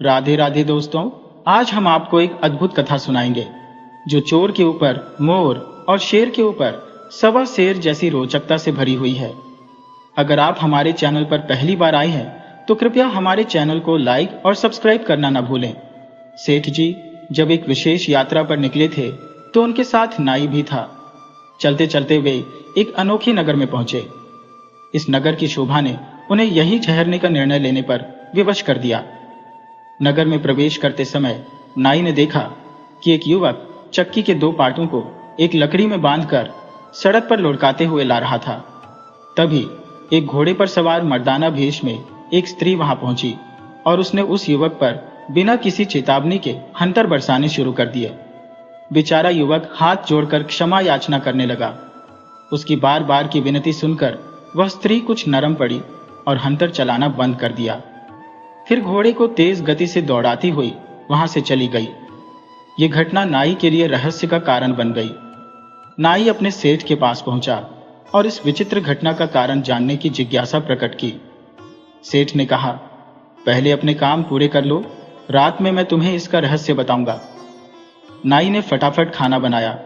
राधे राधे दोस्तों, आज हम आपको एक अद्भुत कथा सुनाएंगे जो चोर के ऊपर मोर और शेर के ऊपर सवा शेर जैसी रोचकता से भरी हुई है। अगर आप हमारे चैनल पर पहली बार आए हैं तो कृपया हमारे चैनल को लाइक और सब्सक्राइब करना न भूलें। सेठ जी जब एक विशेष यात्रा पर निकले थे तो उनके साथ नाई भी था। चलते चलते वे एक अनोखे नगर में पहुंचे। इस नगर की शोभा ने उन्हें यहीं ठहरने का निर्णय लेने पर विवश कर दिया। नगर में प्रवेश करते समय नाई ने देखा कि एक युवक चक्की के दो पाटों को एक लकड़ी में बांधकर सड़क पर लुढ़काते हुए ला रहा था। तभी एक घोड़े पर सवार मर्दाना भेष में एक स्त्री वहां पहुंची और उसने उस युवक पर बिना किसी चेतावनी के हंतर बरसाने शुरू कर दिए। बेचारा युवक हाथ जोड़कर क्षमा याचना करने लगा। उसकी बार बार की विनती सुनकर वह स्त्री कुछ नरम पड़ी और हंतर चलाना बंद कर दिया। फिर घोड़े को तेज गति से दौड़ाती हुई वहां से चली गई। ये घटना नाई के लिए रहस्य का कारण बन गई। नाई अपने सेठ के पास पहुंचा और इस विचित्र घटना का कारण जानने की जिज्ञासा प्रकट की। सेठ ने कहा, पहले अपने काम पूरे कर लो, रात में मैं तुम्हें इसका रहस्य बताऊंगा। नाई ने फटाफट खाना बनाया,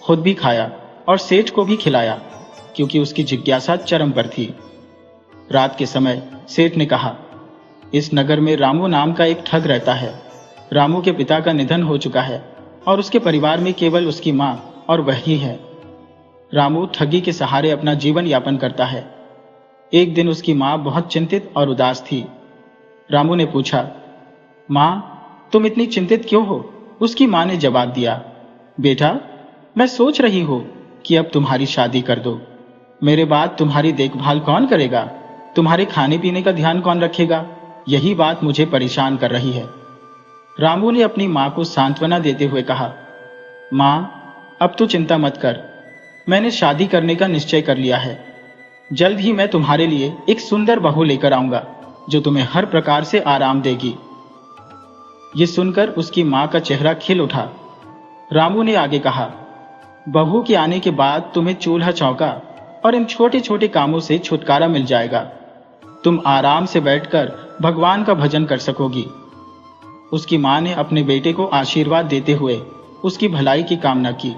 खुद भी खाया और सेठ को भी खिलाया क्योंकि उसकी जिज्ञासा चरम पर थी। रात के समय सेठ ने कहा, इस नगर में रामू नाम का एक ठग रहता है। रामू के पिता का निधन हो चुका है और उसके परिवार में केवल उसकी मां और वह ही है। रामू ठगी के सहारे अपना जीवन यापन करता है। एक दिन उसकी मां बहुत चिंतित और उदास थी। रामू ने पूछा, मां तुम इतनी चिंतित क्यों हो? उसकी मां ने जवाब दिया, बेटा मैं सोच रही हूं कि अब तुम्हारी शादी कर दो। मेरे बाद तुम्हारी देखभाल कौन करेगा? तुम्हारे खाने पीने का ध्यान कौन रखेगा? यही बात मुझे परेशान कर रही है। रामू ने अपनी मां को सांत्वना देते हुए कहा, मां अब तो चिंता मत कर, मैंने शादी करने का निश्चय कर लिया है। जल्द ही मैं तुम्हारे लिए एक सुंदर बहू लेकर आऊंगा जो तुम्हें हर प्रकार से आराम देगी। ये सुनकर उसकी मां का चेहरा खिल उठा। रामू ने आगे कहा, बहू के आने के बाद तुम्हें चूल्हा चौका और इन छोटे छोटे कामों से छुटकारा मिल जाएगा। तुम आराम से बैठकर भगवान का भजन कर सकोगी। उसकी मां ने अपने बेटे को आशीर्वाद देते हुए उसकी भलाई की कामना की।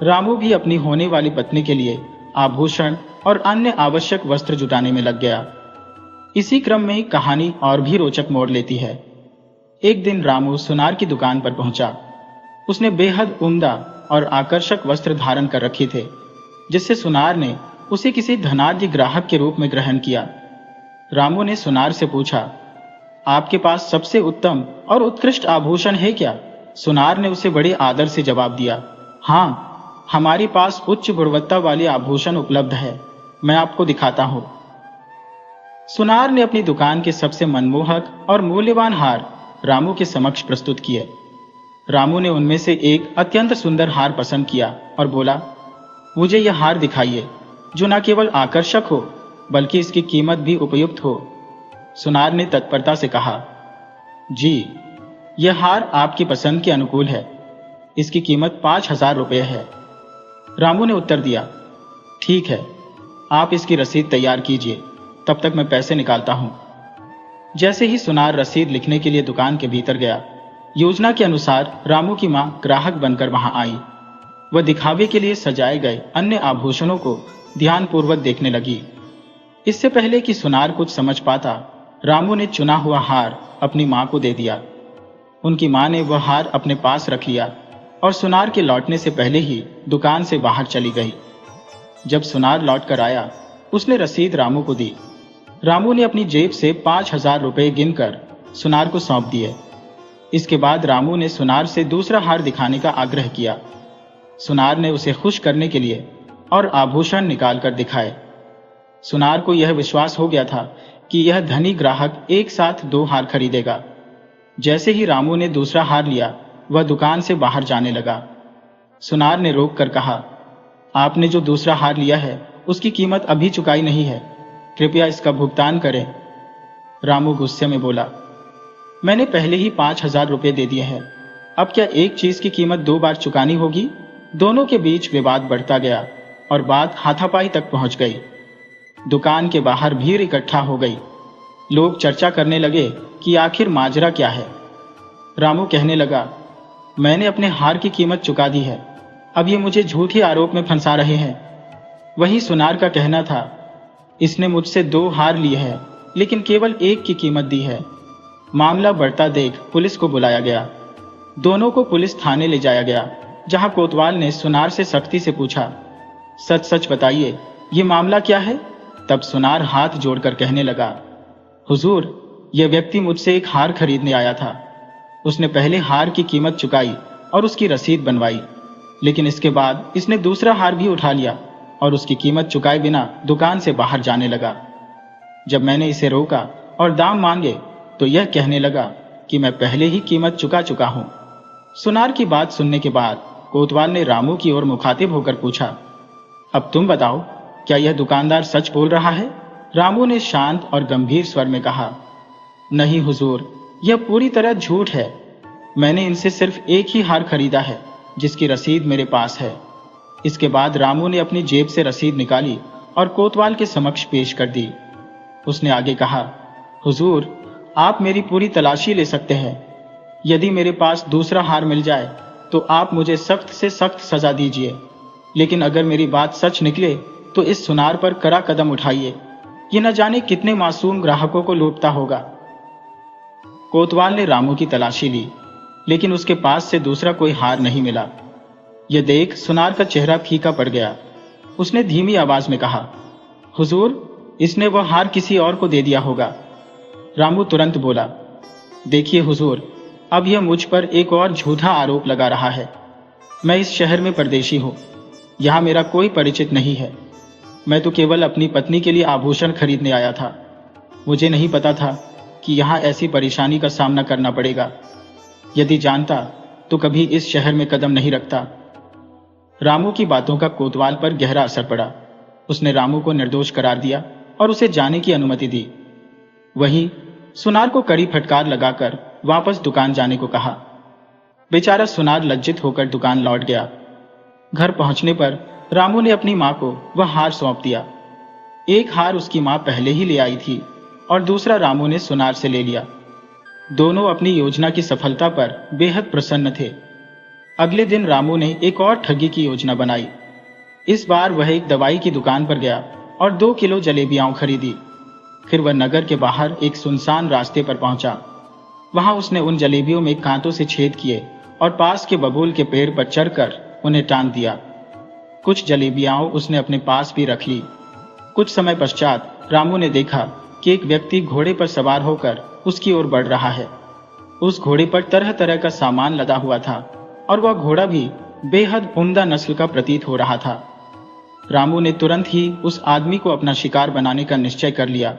रामू भी अपनी होने वाली पत्नी के लिए आभूषण और अन्य आवश्यक वस्त्र जुटाने में लग गया। इसी क्रम में कहानी और भी रोचक मोड़ लेती है। एक दिन रामू सुनार की दुकान पर पहुंचा। उसने बेहद उम्दा और आकर्षक वस्त्र धारण कर रखे थे, जिससे सुनार ने उसे किसी धनाढ्य ग्राहक के रूप में ग्रहण किया। रामू ने सुनार से पूछा, आपके पास सबसे उत्तम और उत्कृष्ट आभूषण है क्या? सुनार ने उसे बड़े आदर से जवाब दिया, हाँ, हमारे पास उच्च गुणवत्ता वाले आभूषण उपलब्ध है, मैं आपको दिखाता हूं। सुनार ने अपनी दुकान के सबसे मनमोहक और मूल्यवान हार रामू के समक्ष प्रस्तुत किए। रामू ने उनमें से एक अत्यंत सुंदर हार पसंद किया और बोला, मुझे यह हार दिखाइए जो न केवल आकर्षक हो बल्कि इसकी कीमत भी उपयुक्त हो। सुनार ने तत्परता से कहा, जी, यह हार आपकी पसंद के अनुकूल है। इसकी कीमत 5,000 रुपये है। रामू ने उत्तर दिया, ठीक है, आप इसकी रसीद तैयार कीजिए, तब तक मैं पैसे निकालता हूं। जैसे ही सुनार रसीद लिखने के लिए दुकान के भीतर गया, योजना के अनुसार रामू की मां ग्राहक बनकर वहां आई। वह दिखावे के लिए सजाए गए अन्य आभूषणों को ध्यानपूर्वक देखने लगी। इससे पहले कि सुनार कुछ समझ पाता, रामू ने चुना हुआ हार अपनी मां को दे दिया। उनकी मां ने वह हार अपने पास रख लिया और सुनार के लौटने से पहले ही दुकान से बाहर चली गई। जब सुनार लौट कर आया, उसने रसीद रामू को दी। रामू ने अपनी जेब से 5,000 रुपये गिनकर सुनार को सौंप दिए। इसके बाद रामू ने सुनार से दूसरा हार दिखाने का आग्रह किया। सुनार ने उसे खुश करने के लिए और आभूषण निकालकर दिखाए। सुनार को यह विश्वास हो गया था कि यह धनी ग्राहक एक साथ 2 हार खरीदेगा। जैसे ही रामू ने दूसरा हार लिया, वह दुकान से बाहर जाने लगा। सुनार ने रोक कर कहा, आपने जो दूसरा हार लिया है उसकी कीमत अभी चुकाई नहीं है, कृपया इसका भुगतान करें। रामू गुस्से में बोला, मैंने पहले ही 5,000 रुपये दे दिए हैं, अब क्या एक चीज की कीमत 2 बार चुकानी होगी? दोनों के बीच विवाद बढ़ता गया और बात हाथापाई तक पहुंच गई। दुकान के बाहर भीड़ इकट्ठा हो गई। लोग चर्चा करने लगे कि आखिर माजरा क्या है। रामू कहने लगा, मैंने अपने हार की कीमत चुका दी है, अब ये मुझे झूठी आरोप में फंसा रहे हैं। वही सुनार का कहना था, इसने मुझसे 2 हार लिए हैं, लेकिन केवल 1 की कीमत दी है। मामला बढ़ता देख पुलिस को बुलाया गया। दोनों को पुलिस थाने ले जाया गया, जहां कोतवाल ने सुनार से सख्ती से पूछा, सच सच बताइए, ये मामला क्या है। तब सुनार हाथ जोड़कर कहने लगा, हुजूर, यह व्यक्ति मुझसे एक हार खरीदने आया था। उसने पहले हार की कीमत चुकाई और उसकी रसीद बनवाई, लेकिन इसके बाद इसने दूसरा हार भी उठा लिया और उसकी कीमत चुकाए बिना दुकान से बाहर जाने लगा। जब मैंने इसे रोका और दाम मांगे तो यह कहने लगा कि मैं पहले ही कीमत चुका चुका हूं। सुनार की बात सुनने के बाद कोतवाल ने रामू की ओर मुखातिब होकर पूछा, अब तुम बताओ, क्या यह दुकानदार सच बोल रहा है। रामू ने शांत और गंभीर स्वर में कहा, नहीं हुजूर, यह पूरी तरह झूठ है। मैंने इनसे सिर्फ एक ही हार खरीदा है, जिसकी रसीद मेरे पास है। इसके बाद रामू ने अपनी जेब से रसीद निकाली और कोतवाल के समक्ष पेश कर दी। उसने आगे कहा, हुजूर, आप मेरी पूरी तलाशी ले सकते हैं। यदि मेरे पास दूसरा हार मिल जाए तो आप मुझे सख्त से सख्त सजा दीजिए, लेकिन अगर मेरी बात सच निकले तो इस सुनार पर कड़ा कदम उठाइए। ये न जाने कितने मासूम ग्राहकों को लूटता होगा। कोतवाल ने रामू की तलाशी ली, लेकिन उसके पास से दूसरा कोई हार नहीं मिला। यह देख सुनार का चेहरा फीका पड़ गया। उसने धीमी आवाज में कहा, हुजूर, इसने वह हार किसी और को दे दिया होगा। रामू तुरंत बोला, देखिए हुजूर, अब यह मुझ पर एक और झूठा आरोप लगा रहा है। मैं इस शहर में परदेशी हूं, यहां मेरा कोई परिचित नहीं है। मैं तो केवल अपनी पत्नी के लिए आभूषण खरीदने आया था। मुझे नहीं पता था कि यहां ऐसी परेशानी का सामना करना पड़ेगा। यदि जानता तो कभी इस शहर में कदम नहीं रखता। रामू की बातों का कोतवाल पर गहरा असर पड़ा। उसने रामू को निर्दोष करार दिया और उसे जाने की अनुमति दी। वहीं सुनार को कड़ी फटकार लगाकर वापस दुकान जाने को कहा। बेचारा सुनार लज्जित होकर दुकान लौट गया। घर पहुंचने पर रामू ने अपनी मां को वह हार सौंप दिया। एक हार उसकी मां पहले ही ले आई थी और दूसरा रामू ने सुनार से ले लिया। दोनों अपनी योजना की सफलता पर बेहद प्रसन्न थे। अगले दिन रामू ने एक और ठगी की योजना बनाई। इस बार वह एक दवाई की दुकान पर गया और 2 किलो जलेबियां खरीदी। फिर वह नगर के बाहर एक सुनसान रास्ते पर पहुंचा। वहां उसने उन जलेबियों में कांटों से छेद किए और पास के बबूल के पेड़ पर चढ़कर उन्हें टांग दिया। कुछ जलेबियां उसने अपने पास भी रख ली। कुछ समय पश्चात रामू ने देखा कि एक व्यक्ति घोड़े पर सवार होकर उसकी ओर बढ़ रहा है। उस घोड़े पर तरह तरह का सामान लदा हुआ था और वह घोड़ा भी बेहद उम्दा नस्ल का प्रतीत हो रहा था। रामू ने तुरंत ही उस आदमी को अपना शिकार बनाने का निश्चय कर लिया।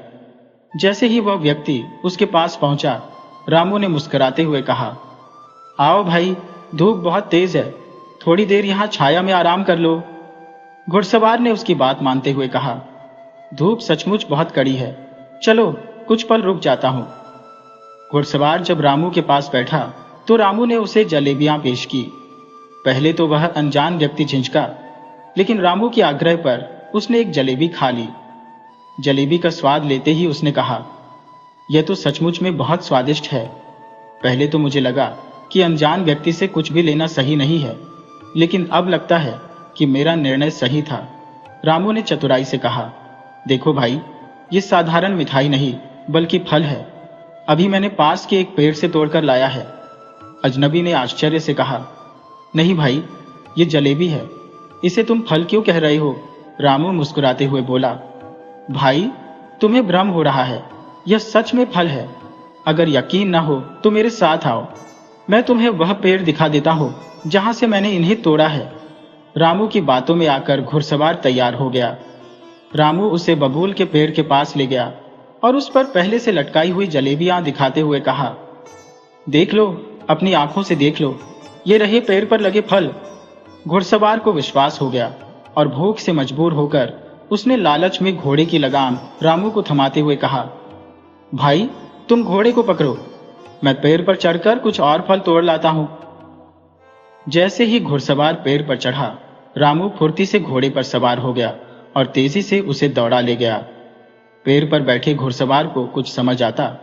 जैसे ही वह व्यक्ति उसके पास पहुंचा, रामू ने मुस्कुराते हुए कहा, आओ भाई, धूप बहुत तेज है, थोड़ी देर यहां छाया में आराम कर लो। घुड़सवार ने उसकी बात मानते हुए कहा, धूप सचमुच बहुत कड़ी है, चलो कुछ पल रुक जाता हूं। घुड़सवार जब रामू के पास बैठा तो रामू ने उसे जलेबियां पेश की। पहले तो वह अनजान व्यक्ति झिझका, लेकिन रामू के आग्रह पर उसने एक जलेबी खा ली। जलेबी का स्वाद लेते ही उसने कहा, यह तो सचमुच में बहुत स्वादिष्ट है। पहले तो मुझे लगा कि अनजान व्यक्ति से कुछ भी लेना सही नहीं है, लेकिन अब लगता है कि मेरा निर्णय सही था। रामू ने चतुराई से कहा, देखो भाई, ये साधारण मिठाई नहीं बल्कि फल है। अभी मैंने पास के एक पेड़ से तोड़कर लाया है। अजनबी ने आश्चर्य से कहा, नहीं भाई, ये जलेबी है, इसे तुम फल क्यों कह रहे हो। रामू मुस्कुराते हुए बोला, भाई, तुम्हें भ्रम हो रहा है, यह सच में फल है। अगर यकीन न हो तो मेरे साथ आओ, मैं तुम्हें वह पेड़ दिखा देता हूं जहां से मैंने इन्हें तोड़ा है। रामू की बातों में आकर घुड़सवार तैयार हो गया। रामू उसे बबूल के पेड़ के पास ले गया और उस पर पहले से लटकाई हुई जलेबियां दिखाते हुए कहा, देख लो, अपनी आंखों से देख लो, ये रहे पेड़ पर लगे फल। घुड़सवार को विश्वास हो गया और भूख से मजबूर होकर उसने लालच में घोड़े की लगाम रामू को थमाते हुए कहा, भाई, तुम घोड़े को पकड़ो, मैं पेड़ पर चढ़कर कुछ और फल तोड़ लाता हूं। जैसे ही घुड़सवार पेड़ पर चढ़ा, रामू फुर्ती से घोड़े पर सवार हो गया और तेजी से उसे दौड़ा ले गया। पेड़ पर बैठे घुड़सवार को कुछ समझ आता,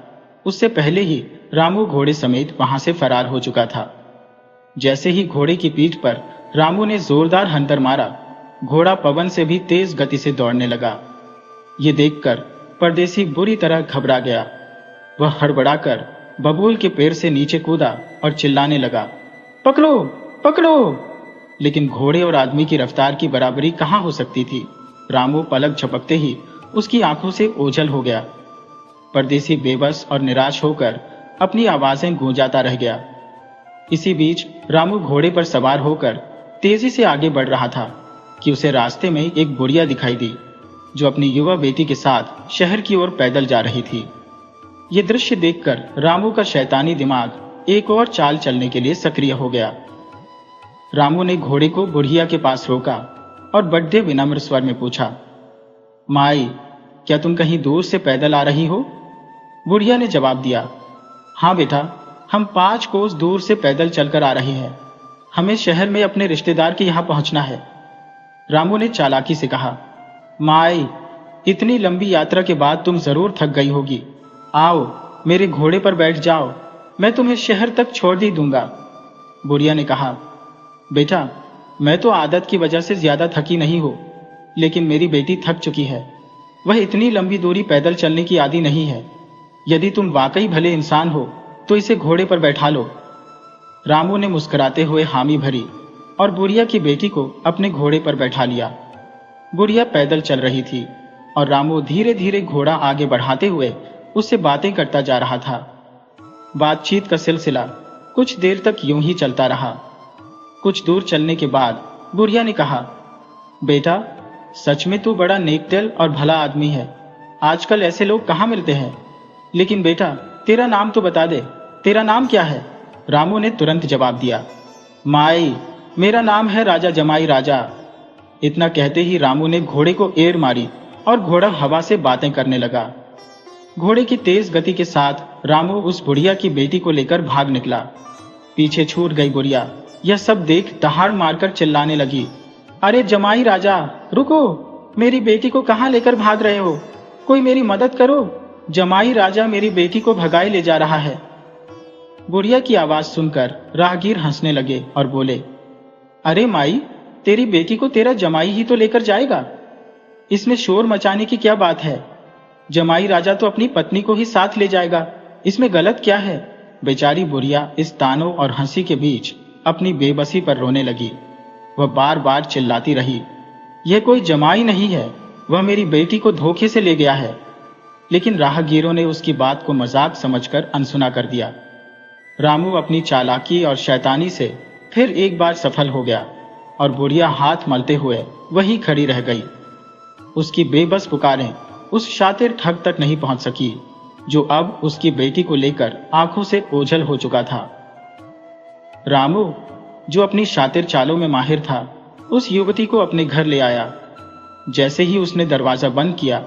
उससे पहले ही रामू घोड़े समेत वहां से फरार हो चुका था। जैसे ही घोड़े की पीठ पर रामू ने जोरदार हंटर मारा, घोड़ा पवन से भी तेज गति से दौड़ने लगा। ये देखकर परदेसी बुरी तरह घबरा गया। वह हड़बड़ाकर बबूल के पेड़ से नीचे कूदा और चिल्लाने लगा, पकड़ो पकड़ो! लेकिन घोड़े और आदमी की रफ्तार की बराबरी कहां हो सकती थी। रामू पलक झपकते ही उसकी आंखों से ओझल हो गया। परदेसी बेबस और निराश होकर अपनी आवाजें गूंजाता रह गया। इसी बीच रामू घोड़े पर सवार होकर तेजी से आगे बढ़ रहा था कि उसे रास्ते में एक बुढ़िया दिखाई दी, जो अपनी युवा बेटी के साथ शहर की ओर पैदल जा रही थी। ये दृश्य देखकर रामू का शैतानी दिमाग एक और चाल चलने के लिए सक्रिय हो गया। रामू ने घोड़े को बुढ़िया के पास रोका और बड़े विनम्र स्वर में पूछा, माई, क्या तुम कहीं दूर से पैदल आ रही हो? बुढ़िया ने जवाब दिया, हाँ बेटा, हम 5 कोस दूर से पैदल चलकर आ रहे हैं। हमें शहर में अपने रिश्तेदार के यहां पहुंचना है। रामू ने चालाकी से कहा, माई, इतनी लंबी यात्रा के बाद तुम जरूर थक गई होगी। आओ, मेरे घोड़े पर बैठ जाओ, मैं तुम्हें शहर तक छोड़ ही दूंगा। बुढ़िया ने कहा, बेटा, मैं तो आदत की वजह से ज्यादा थकी नहीं हूं, लेकिन मेरी बेटी थक चुकी है। वह इतनी लंबी दूरी पैदल चलने की आदी नहीं है। यदि तुम वाकई भले इंसान हो तो इसे घोड़े पर बैठा लो। रामू ने मुस्कुराते हुए हामी भरी और बुढ़िया की बेटी को अपने घोड़े पर बैठा लिया। बुढ़िया पैदल चल रही थी और रामू धीरे धीरे घोड़ा आगे बढ़ाते हुए उससे बातें करता जा रहा था। बातचीत का सिलसिला कुछ देर तक यूं ही चलता रहा। कुछ दूर चलने के बाद बुढ़िया ने कहा, बेटा, सच में तू बड़ा नेकदिल और भला आदमी है। आजकल ऐसे लोग कहाँ मिलते हैं। लेकिन बेटा, तेरा नाम तो बता दे, तेरा नाम क्या है? रामू ने तुरंत जवाब दिया, माई, मेरा नाम है राजा जमाई राजा। इतना कहते ही रामू ने घोड़े को एड़ मारी और घोड़ा हवा से बातें करने लगा। घोड़े की तेज गति के साथ रामू उस बुढ़िया की बेटी को लेकर भाग निकला। पीछे छूट गई बुढ़िया यह सब देख दहाड़ मारकर चिल्लाने लगी, अरे जमाई राजा, रुको! मेरी बेटी को कहां लेकर भाग रहे हो? कोई मेरी मदद करो! जमाई राजा मेरी बेटी को भगाए ले जा रहा है। बुढ़िया की आवाज सुनकर राहगीर हंसने लगे और बोले, अरे माई, तेरी बेटी को तेरा जमाई ही तो लेकर जाएगा। इसमें शोर मचाने की क्या बात है? जमाई राजा तो अपनी पत्नी को ही साथ ले जाएगा, इसमें गलत क्या है? बेचारी बुढ़िया इस तानों और हंसी के बीच अपनी बेबसी पर रोने लगी। वह बार बार चिल्लाती रही, यह कोई जमाई नहीं है, वह मेरी बेटी को धोखे से ले गया है। लेकिन राहगीरों ने उसकी बात को मजाक समझकर अनसुना कर दिया। रामू अपनी चालाकी और शैतानी से फिर एक बार सफल हो गया और बुढ़िया हाथ मलते हुए वहीं खड़ी रह गई। उसकी बेबस पुकारें उस शातिर ठग तक नहीं पहुंच सकी, जो अब उसकी बेटी को लेकर आंखों से ओझल हो चुका था। रामू, जो अपनी शातिर चालों में माहिर था, उस युवती को अपने घर ले आया। जैसे ही उसने दरवाजा बंद किया,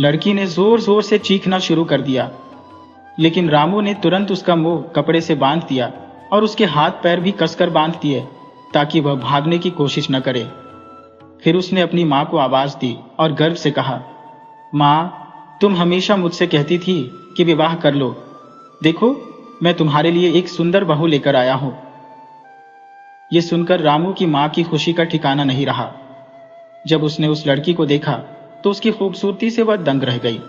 लड़की ने जोर जोर से चीखना शुरू कर दिया। लेकिन रामू ने तुरंत उसका मुंह कपड़े से बांध दिया और उसके हाथ पैर भी कसकर बांध दिए ताकि वह भागने की कोशिश न करे। फिर उसने अपनी मां को आवाज दी और गर्व से कहा, मां, तुम हमेशा मुझसे कहती थी कि विवाह कर लो। देखो, मैं तुम्हारे लिए एक सुंदर बहू लेकर आया हूं। यह सुनकर रामू की मां की खुशी का ठिकाना नहीं रहा। जब उसने उस लड़की को देखा तो उसकी खूबसूरती से वह दंग रह गई।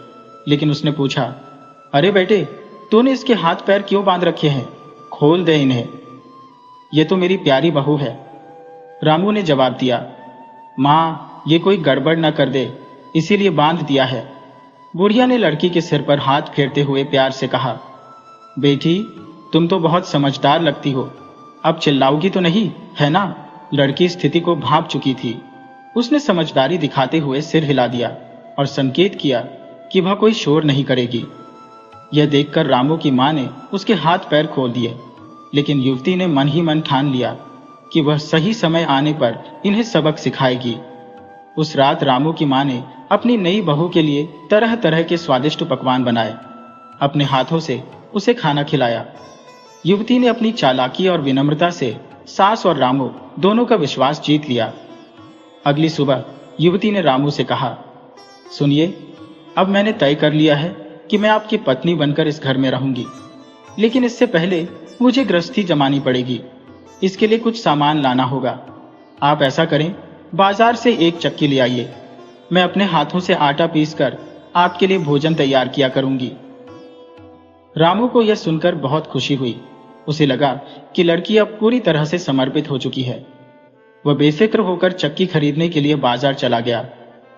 लेकिन उसने पूछा, अरे बेटे, तूने इसके हाथ पैर क्यों बांध रखे हैं? खोल दे इन्हें, ये तो मेरी प्यारी बहू है। रामू ने जवाब दिया, मां, ये कोई गड़बड़ न कर दे, इसीलिए बांध दिया है। बुढ़िया ने लड़की के सिर पर हाथ फेरते हुए प्यार से कहा, बेटी, तुम तो बहुत समझदार लगती हो। अब चिल्लाओगी तो नहीं, है ना? लड़की स्थिति को भांप चुकी थी। उसने समझदारी दिखाते हुए सिर हिला दिया और संकेत किया कि वह कोई शोर नहीं करेगी। यह देखकर रामू की मां ने उसके हाथ पैर खोल दिए, लेकिन युवती ने मन ही मन ठान लिया कि वह सही समय आने पर इन्हें सबक सिखाएगी। उस रात रामू की मां ने अपनी नई बहू के लिए तरह तरह के स्वादिष्ट पकवान बनाए, अपने हाथों से उसे खाना खिलाया। युवती ने अपनी चालाकी और विनम्रता से सास और रामू दोनों का विश्वास जीत लिया। अगली सुबह युवती ने रामू से कहा, सुनिए, अब मैंने तय कर लिया है कि मैं आपकी पत्नी बनकर इस घर में रहूंगी, लेकिन इससे पहले मुझे गृहस्थी जमानी पड़ेगी। इसके लिए कुछ सामान लाना होगा। आप ऐसा करें, बाजार से एक चक्की ले आइए। मैं अपने हाथों से आटा पीसकर आपके लिए भोजन तैयार किया करूंगी। रामू को यह सुनकर बहुत खुशी हुई। उसे लगा कि लड़की अब पूरी तरह से समर्पित हो चुकी है। वह बेफिक्र होकर चक्की खरीदने के लिए बाजार चला गया,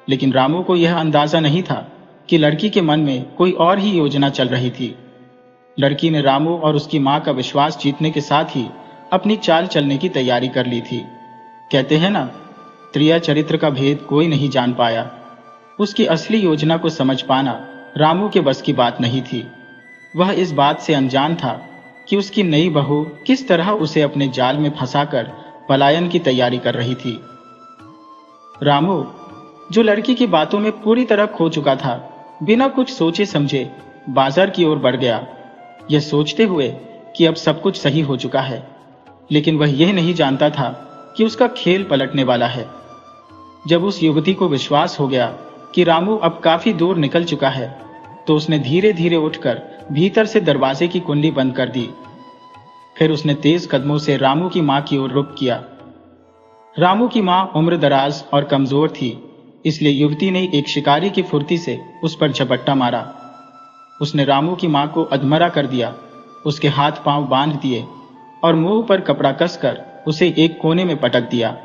लेकिन रामू को यह अंदाजा नहीं था कि लड़की के मन में कोई और ही योजना चल रही थी। लड़की ने रामू और उसकी मां का विश्वास जीतने के साथ ही अपनी चाल चलने की तैयारी कर ली थी। कहते हैं ना, त्रिया चरित्र का भेद कोई नहीं जान पाया। उसकी असली योजना को समझ पाना रामू के बस की बात नहीं थी। वह इस बात से अनजान था कि उसकी नई बहू किस तरह उसे अपने जाल में फंसाकर पलायन की तैयारी कर रही थी। रामू, जो लड़की की बातों में पूरी तरह खो चुका था, बिना कुछ सोचे समझे बाजार की ओर बढ़ गया, यह सोचते हुए कि अब सब कुछ सही हो चुका है। लेकिन वह यह नहीं जानता था कि उसका खेल पलटने वाला है। जब उस युवती को विश्वास हो गया कि रामू अब काफी दूर निकल चुका है, तो उसने धीरे धीरे उठकर भीतर से दरवाजे की कुंडी बंद कर दी। फिर उसने तेज कदमों से रामू की मां की ओर रुख किया। रामू की मां उम्र दराज और कमजोर थी, इसलिए युवती ने एक शिकारी की फुर्ती से उस पर झपट्टा मारा। उसने रामू की मां को अधमरा कर दिया, उसके हाथ पांव बांध दिए और मुंह पर कपड़ा कसकर उसे एक कोने में पटक दिया।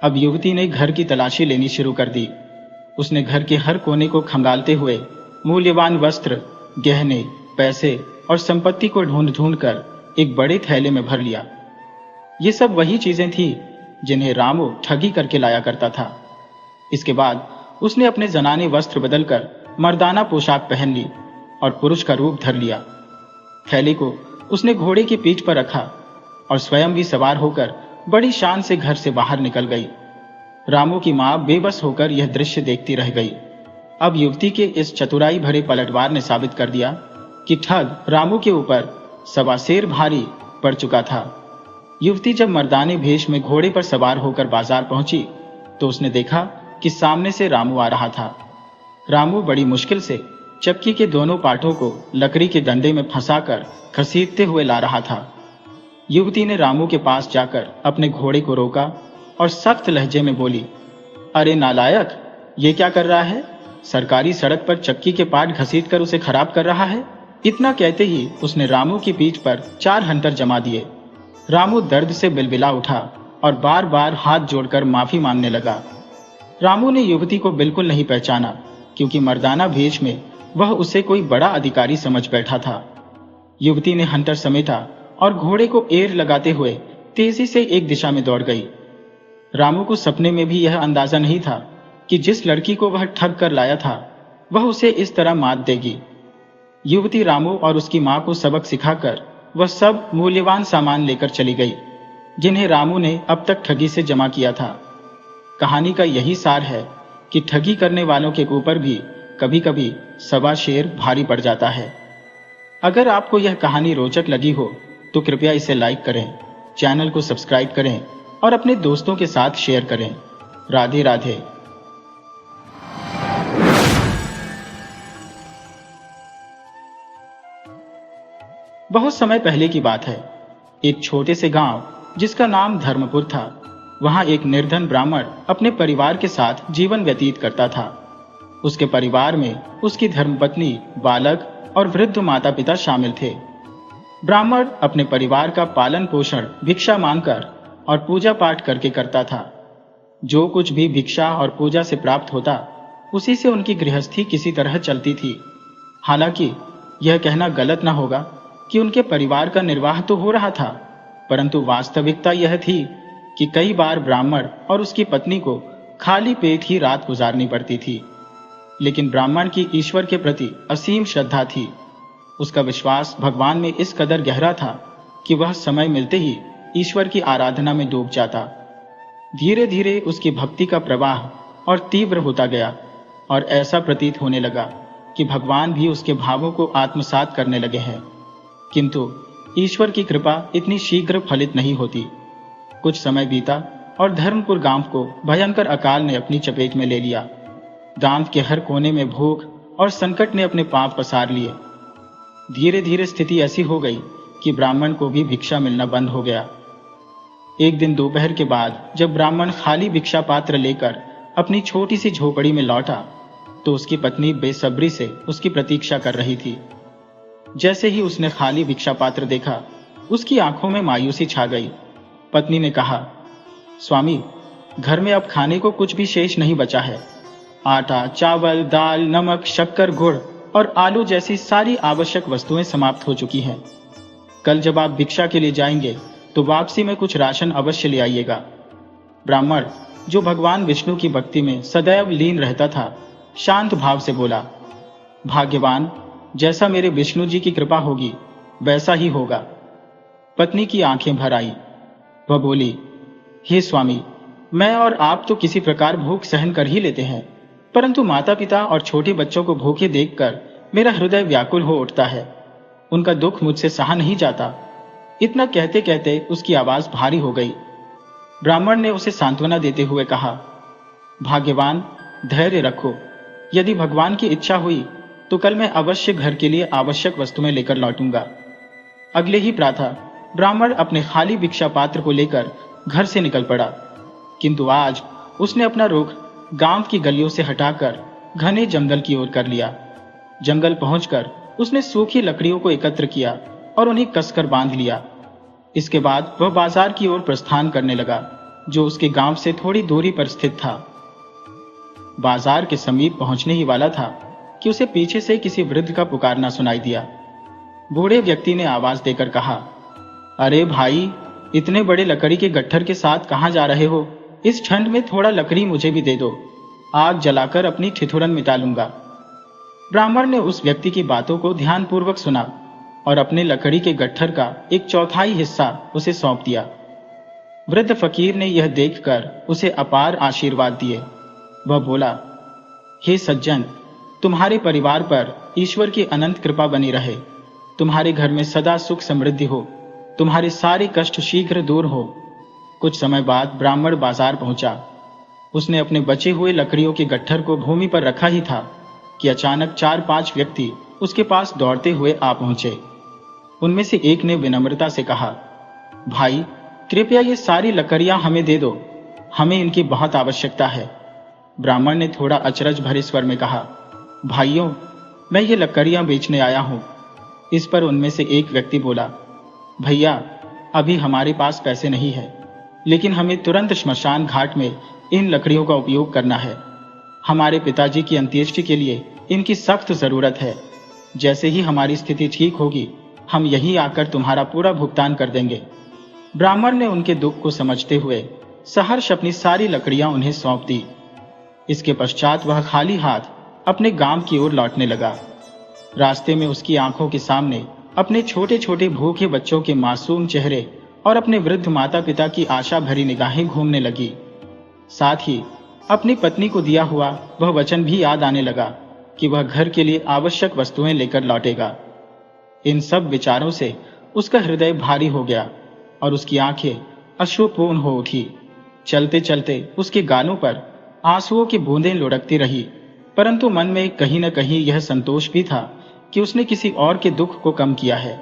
अब युवती ने घर की तलाशी लेनी शुरू कर दी। उसने घर के हर कोने को खंगालते हुए मूल्यवान वस्त्र, गहने, पैसे और संपत्ति को ढूंढ ढूंढ कर एक बड़े थैले में भर लिया। ये सब वही चीजें थी जिन्हें रामू ठगी करके लाया करता था। इसके बाद उसने अपने जनाने वस्त्र बदलकर मर्दाना पोशाक पहन ली और पुरुष का रूप धर लिया। थैले को उसने घोड़े की पीठ पर रखा और स्वयं भी सवार होकर बड़ी शान से घर से बाहर निकल गई। रामू की मां बेबस होकर यह दृश्य देखती रह गई। अब युवती के इस चतुराई भरे पलटवार ने साबित कर दिया कि ठग रामू के ऊपर सवा सेर भारी पड़ चुका था। युवती जब मर्दाने भेष में घोड़े पर सवार होकर बाजार पहुंची, तो उसने देखा कि सामने से रामू आ रहा था। रामू बड़ी मुश्किल से चक्की के दोनों पाटों को लकड़ी के डंडे में फंसाकर घसीटते हुए ला रहा था। युवती ने रामू के पास जाकर अपने घोड़े को रोका और सख्त लहजे में बोली, अरे नालायक, ये क्या कर रहा है? सरकारी सड़क पर चक्की के पाट घसीटकर उसे खराब कर रहा है। इतना कहते ही उसने रामू की पीठ पर 4 हंटर जमा दिए। रामू दर्द से बिलबिला उठा और बार बार हाथ जोड़कर माफी मांगने लगा। रामू ने युवती को बिल्कुल नहीं पहचाना, क्योंकि मर्दाना भेष में वह उसे कोई बड़ा अधिकारी समझ बैठा था। युवती ने हंटर समेटा और घोड़े को एड़ लगाते हुए तेजी से एक दिशा में दौड़ गई। रामू को सपने में भी यह अंदाजा नहीं था कि जिस लड़की को वह ठग कर लाया था, वह उसे इस तरह मात देगी। युवती रामू और उसकी मां को सबक सिखाकर वह सब मूल्यवान सामान लेकर चली गई, जिन्हें रामू ने अब तक ठगी से जमा किया था। कहानी का यही सार है कि ठगी करने वालों के ऊपर भी कभी कभी सवा शेर भारी पड़ जाता है। अगर आपको यह कहानी रोचक लगी हो तो कृपया इसे लाइक करें, चैनल को सब्सक्राइब करें और अपने दोस्तों के साथ शेयर करें। राधे राधे। बहुत समय पहले की बात है। एक छोटे से गांव जिसका नाम धर्मपुर था, वहां एक निर्धन ब्राह्मण अपने परिवार के साथ जीवन व्यतीत करता था। उसके परिवार में उसकी धर्मपत्नी, बालक और वृद्ध माता पिता शामिल थे। ब्राह्मण अपने परिवार का पालन पोषण भिक्षा मांगकर और पूजा पाठ करके करता था। जो कुछ भी भिक्षा और पूजा से प्राप्त होता, उसी से उनकी गृहस्थी किसी तरह चलती थी। हालांकि यह कहना गलत न होगा कि उनके परिवार का निर्वाह तो हो रहा था, परंतु वास्तविकता यह थी कि कई बार ब्राह्मण और उसकी पत्नी को खाली पेट ही रात गुजारनी पड़ती थी। लेकिन ब्राह्मण की ईश्वर के प्रति असीम श्रद्धा थी। उसका विश्वास भगवान में इस कदर गहरा था कि वह समय मिलते ही ईश्वर की आराधना में डूब जाता। धीरे धीरे उसकी भक्ति का प्रवाह और तीव्र होता गया और ऐसा प्रतीत होने लगा कि भगवान भी उसके भावों को आत्मसात करने लगे हैं। किंतु ईश्वर की कृपा इतनी शीघ्र फलित नहीं होती। कुछ समय बीता और धर्मपुर गांव को भयंकर अकाल ने अपनी चपेट में ले लिया। गांव के हर कोने में भूख और संकट ने अपने पांव पसार लिए। धीरे धीरे स्थिति ऐसी हो गई कि ब्राह्मण को भी भिक्षा मिलना बंद हो गया। एक दिन दोपहर के बाद जब ब्राह्मण खाली भिक्षा पात्र लेकर अपनी छोटी सी झोपड़ी में लौटा तो उसकी पत्नी बेसब्री से उसकी प्रतीक्षा कर रही थी। जैसे ही उसने खाली भिक्षा पात्र देखा, उसकी आंखों में मायूसी छा गई। पत्नी ने कहा, स्वामी, घर में अब खाने को कुछ भी शेष नहीं बचा है। आटा, चावल, दाल, नमक, शक्कर, गुड़ और आलू जैसी सारी आवश्यक वस्तुएं समाप्त हो चुकी हैं। कल जब आप भिक्षा के लिए जाएंगे तो वापसी में कुछ राशन अवश्य ले आइएगा। ब्राह्मण, जो भगवान विष्णु की भक्ति में सदैव लीन रहता था, शांत भाव से बोला, भाग्यवान, जैसा मेरे विष्णु जी की कृपा होगी वैसा ही होगा। पत्नी की आंखें भर आई। वह बोली, हे स्वामी, मैं और आप तो किसी प्रकार भूख सहन कर ही लेते हैं, परंतु माता पिता और छोटे बच्चों को भूखे देखकर मेरा हृदय व्याकुल हो उठता है। उनका दुख मुझसे सहा नहीं जाता। इतना कहते कहते उसकी आवाज भारी हो गई। ब्राह्मण ने उसे सांत्वना देते हुए कहा, भाग्यवान, धैर्य रखो। यदि भगवान की इच्छा हुई तो कल मैं अवश्य घर के लिए आवश्यक वस्तुएं लेकर लौटूंगा। अगले ही प्रातः ब्राह्मण अपने खाली भिक्षा पात्र को लेकर घर से निकल पड़ा, किंतु आज उसने अपना रुख गांव की गलियों से हटाकर घने जंगल की ओर कर लिया। जंगल पहुंचकर उसने सूखी लकड़ियों को एकत्र किया और उन्हें कसकर बांध लिया। इसके बाद वह बाजार की ओर प्रस्थान करने लगा, जो उसके गांव से थोड़ी दूरी पर स्थित था। बाजार के समीप पहुंचने ही वाला था कि उसे पीछे से किसी वृद्ध का पुकारना सुनाई दिया। बूढ़े व्यक्ति ने आवाज देकर कहा, अरे भाई, इतने बड़े लकड़ी के गट्ठर के साथ कहां जा रहे हो? इस ठंड में थोड़ा लकड़ी मुझे भी दे दो, आग जलाकर अपनी ठिठुरन मिटा लूंगा। ब्राह्मण ने उस व्यक्ति की बातों को ध्यानपूर्वक सुना और अपने लकड़ी के गट्ठर का 1/4 हिस्सा उसे सौंप दिया। वृद्ध फकीर ने यह देखकर उसे अपार आशीर्वाद दिए। वह बोला, हे सज्जन, तुम्हारे परिवार पर ईश्वर की अनंत कृपा बनी रहे। तुम्हारे घर में सदा सुख समृद्धि हो, तुम्हारे सारे कष्ट शीघ्र दूर हो। कुछ समय बाद ब्राह्मण बाजार पहुंचा। उसने अपने बचे हुए लकड़ियों के गट्ठर को भूमि पर रखा ही था कि अचानक 4-5 व्यक्ति उसके पास दौड़ते हुए आ पहुंचे। उनमें से एक ने विनम्रता से कहा, भाई, कृपया ये सारी लकड़ियां हमें दे दो, हमें इनकी बहुत आवश्यकता है। ब्राह्मण ने थोड़ा अचरज भरे स्वर में कहा, भाइयों, मैं ये लकड़ियां बेचने आया हूं। इस पर उनमें से एक व्यक्ति बोला, भैया, अभी हमारे पास पैसे नहीं है, लेकिन हमें तुरंत श्मशान घाट में इन लकड़ियों का उपयोग करना है। हमारे पिताजी की अंत्येष्टि के लिए इनकी सख्त जरूरत है। जैसे ही हमारी स्थिति ठीक होगी, हम यहीं आकर तुम्हारा पूरा भुगतान कर देंगे। ब्राह्मण ने उनके दुख को समझते हुए सहर्ष अपनी सारी लकड़ियां उन्हें सौंप दी। इसके पश्चात वह खाली हाथ अपने गांव की ओर लौटने लगा। रास्ते में उसकी आंखों के सामने अपने छोटे छोटे भूखे बच्चों के मासूम चेहरे और अपने वृद्ध माता पिता की आशा भरी निगाहें घूमने लगी। साथ ही अपनी पत्नी को दिया हुआ वह वचन भी याद आने लगा कि वह घर के लिए आवश्यक वस्तुएं लेकर लौटेगा। इन सब विचारों से उसका हृदय भारी हो गया और उसकी आंखें अश्रुपूर्ण हो उठी। चलते चलते उसके गालों पर आंसुओं की बूंदें लुढ़कती रही, परंतु मन में कहीं न कहीं यह संतोष भी था कि उसने किसी और के दुख को कम किया है।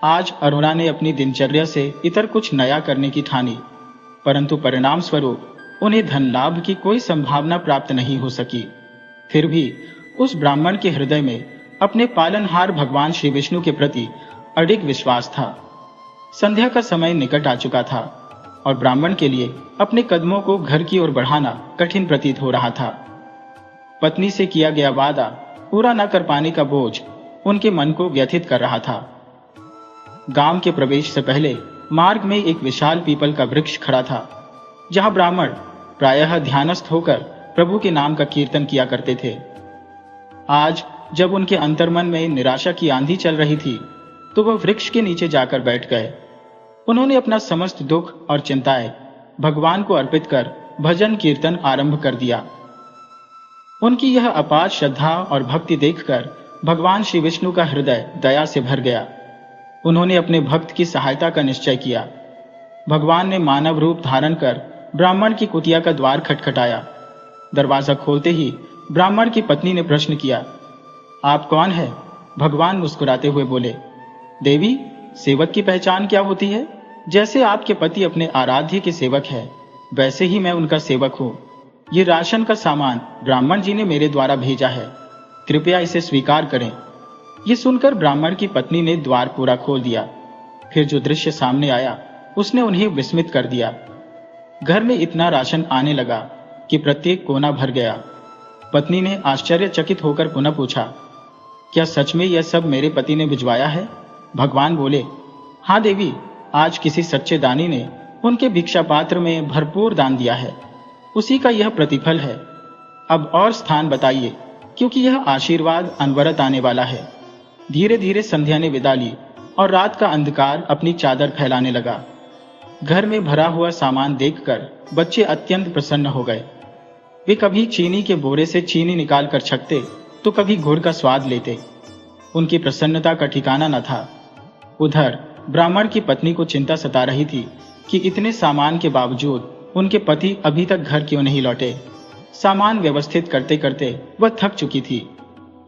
आज अरुणा ने अपनी दिनचर्या से इतर कुछ नया करने की ठानी, परंतु परिणाम स्वरूप उन्हें धन लाभ की कोई संभावना प्राप्त नहीं हो सकी। फिर भी उस ब्राह्मण के हृदय में अपने पालनहार भगवान श्री विष्णु के प्रति अडिग विश्वास था। संध्या का समय निकट आ चुका था और ब्राह्मण के लिए अपने कदमों को घर की ओर बढ़ाना कठिन प्रतीत हो रहा था। पत्नी से किया गया वादा पूरा न कर पाने का बोझ उनके मन को व्यथित कर रहा था। गांव के प्रवेश से पहले मार्ग में एक विशाल पीपल का वृक्ष खड़ा था, जहां ब्राह्मण प्रायः ध्यानस्थ होकर प्रभु के नाम का कीर्तन किया करते थे। आज जब उनके अंतर्मन में निराशा की आंधी चल रही थी, तो वह वृक्ष के नीचे जाकर बैठ गए। उन्होंने अपना समस्त दुख और चिंताएं भगवान को अर्पित कर भजन कीर्तन आरंभ कर दिया। उनकी यह अपार श्रद्धा और भक्ति देखकर भगवान श्री विष्णु का हृदय दया से भर गया। उन्होंने अपने भक्त की सहायता का निश्चय किया। भगवान ने मानव रूप धारण कर ब्राह्मण की कुटिया का द्वार खटखटाया। दरवाजा खोलते ही ब्राह्मण की पत्नी ने प्रश्न किया, आप कौन है? भगवान मुस्कुराते हुए बोले, देवी, सेवक की पहचान क्या होती है? जैसे आपके पति अपने आराध्य के सेवक है, वैसे ही मैं उनका सेवक हूँ। ये राशन का सामान ब्राह्मण जी ने मेरे द्वारा भेजा है, कृपया इसे स्वीकार करें। ये सुनकर ब्राह्मण की पत्नी ने द्वार पूरा खोल दिया। फिर जो दृश्य सामने आया उसने उन्हें विस्मित कर दिया। घर में इतना राशन आने लगा कि प्रत्येक कोना भर गया। पत्नी ने आश्चर्यचकित होकर पुनः पूछा, क्या सच में यह सब मेरे पति ने भिजवाया है? भगवान बोले, हाँ देवी, आज किसी सच्चे दानी ने उनके भिक्षा पात्र में भरपूर दान दिया है, उसी का यह प्रतिफल है। अब और स्थान बताइए, क्योंकि यह आशीर्वाद अनवरत आने वाला है। धीरे धीरे संध्या ने विदा ली और रात का अंधकार अपनी चादर फैलाने लगा। घर में भरा हुआ सामान देखकर बच्चे अत्यंत प्रसन्न हो गए। वे कभी चीनी के बोरे से चीनी निकाल कर छकते तो कभी गुड़ का स्वाद लेते। उनकी प्रसन्नता का ठिकाना न था। उधर ब्राह्मण की पत्नी को चिंता सता रही थी कि इतने सामान के बावजूद उनके पति अभी तक घर क्यों नहीं लौटे। सामान व्यवस्थित करते करते वह थक चुकी थी,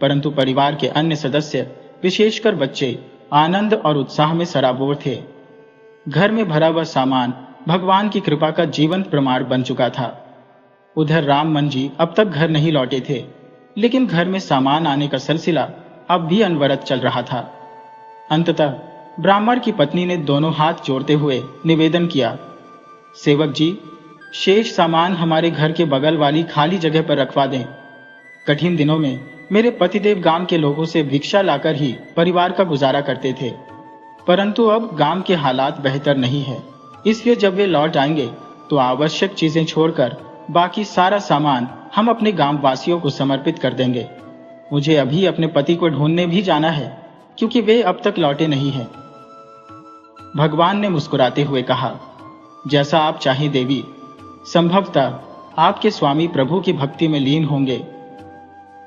परंतु परिवार के अन्य सदस्य, विशेषकर बच्चे, आनंद और उत्साह में सराबोर थे। घर में भरा हुआ सामान भगवान की कृपा का जीवंत प्रमाण बन चुका था। उधर राममन जी अब तक घर नहीं लौटे थे, लेकिन घर में सामान आने का सिलसिला अब भी अनवरत चल रहा था। अंततः ब्राह्मण की पत्नी ने दोनों हाथ जोड़ते हुए निवेदन किया, सेवक जी, शेष सामान हमारे घर के बगल वाली खाली जगह पर रखवा दें। कठिन दिनों में मेरे पतिदेव गांव के लोगों से भिक्षा लाकर ही परिवार का गुजारा करते थे, परंतु अब गांव के हालात बेहतर नहीं है, इसलिए जब वे लौट आएंगे तो आवश्यक चीजें छोड़कर बाकी सारा सामान हम अपने गांव वासियों को समर्पित कर देंगे। मुझे अभी अपने पति को ढूंढने भी जाना है, क्योंकि वे अब तक लौटे नहीं हैं। भगवान ने मुस्कुराते हुए कहा, जैसा आप चाहें देवी। संभवतः आपके स्वामी प्रभु की भक्ति में लीन होंगे।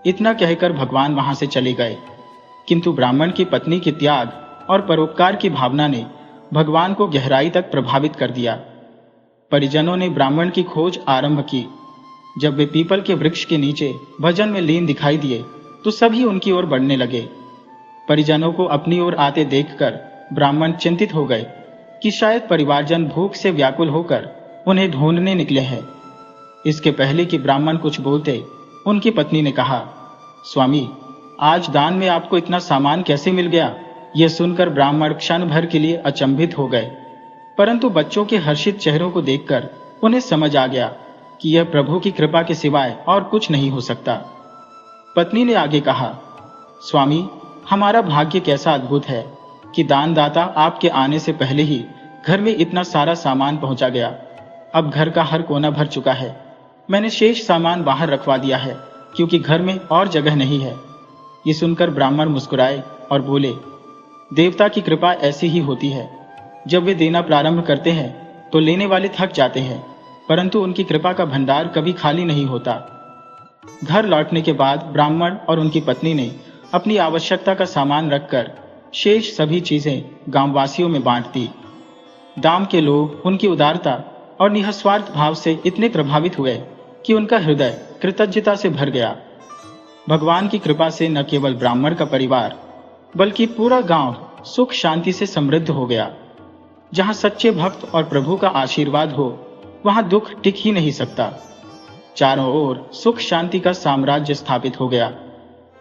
इतना कहकर भगवान वहां से चले गए, किंतु ब्राह्मण की पत्नी के त्याग और परोपकार की भावना ने भगवान को गहराई तक प्रभावित कर दिया। परिजनों ने ब्राह्मण की खोज आरंभ की। जब वे पीपल के वृक्ष के नीचे भजन में लीन दिखाई दिए तो सभी उनकी ओर बढ़ने लगे। परिजनों को अपनी ओर आते देखकर ब्राह्मण चिंतित हो गए कि शायद परिवारजन भूख से व्याकुल होकर उन्हें ढूंढने निकले हैं। इसके पहले कि ब्राह्मण कुछ बोलते, उनकी पत्नी ने कहा, स्वामी, आज दान में आपको इतना सामान कैसे मिल गया? यह सुनकर ब्राह्मण क्षण भर के लिए अचंभित हो गए, परंतु बच्चों के हर्षित चेहरों को देखकर उन्हें समझ आ गया कि यह प्रभु की कृपा के सिवाय और कुछ नहीं हो सकता। पत्नी ने आगे कहा, स्वामी, हमारा भाग्य कैसा अद्भुत है कि दानदाता आपके आने से पहले ही घर में इतना सारा सामान पहुंचा गया। अब घर का हर कोना भर चुका है। मैंने शेष सामान बाहर रखवा दिया है, क्योंकि घर में और जगह नहीं है। ये सुनकर ब्राह्मण मुस्कुराए और बोले, देवता की कृपा ऐसी ही होती है। जब वे देना प्रारंभ करते हैं तो लेने वाले थक जाते हैं, परंतु उनकी कृपा का भंडार कभी खाली नहीं होता। घर लौटने के बाद ब्राह्मण और उनकी पत्नी ने अपनी आवश्यकता का सामान रखकर शेष सभी चीजें गांववासियों में बांट दी। गांव के लोग उनकी उदारता और निःस्वार्थ भाव से इतने प्रभावित हुए कि उनका हृदय कृतज्ञता से भर गया। भगवान की कृपा से न केवल ब्राह्मण का परिवार बल्कि पूरा गांव सुख शांति से समृद्ध हो गया। जहां सच्चे भक्त और प्रभु का आशीर्वाद हो, वहां दुख टिक ही नहीं सकता। चारों ओर सुख शांति का साम्राज्य स्थापित हो गया।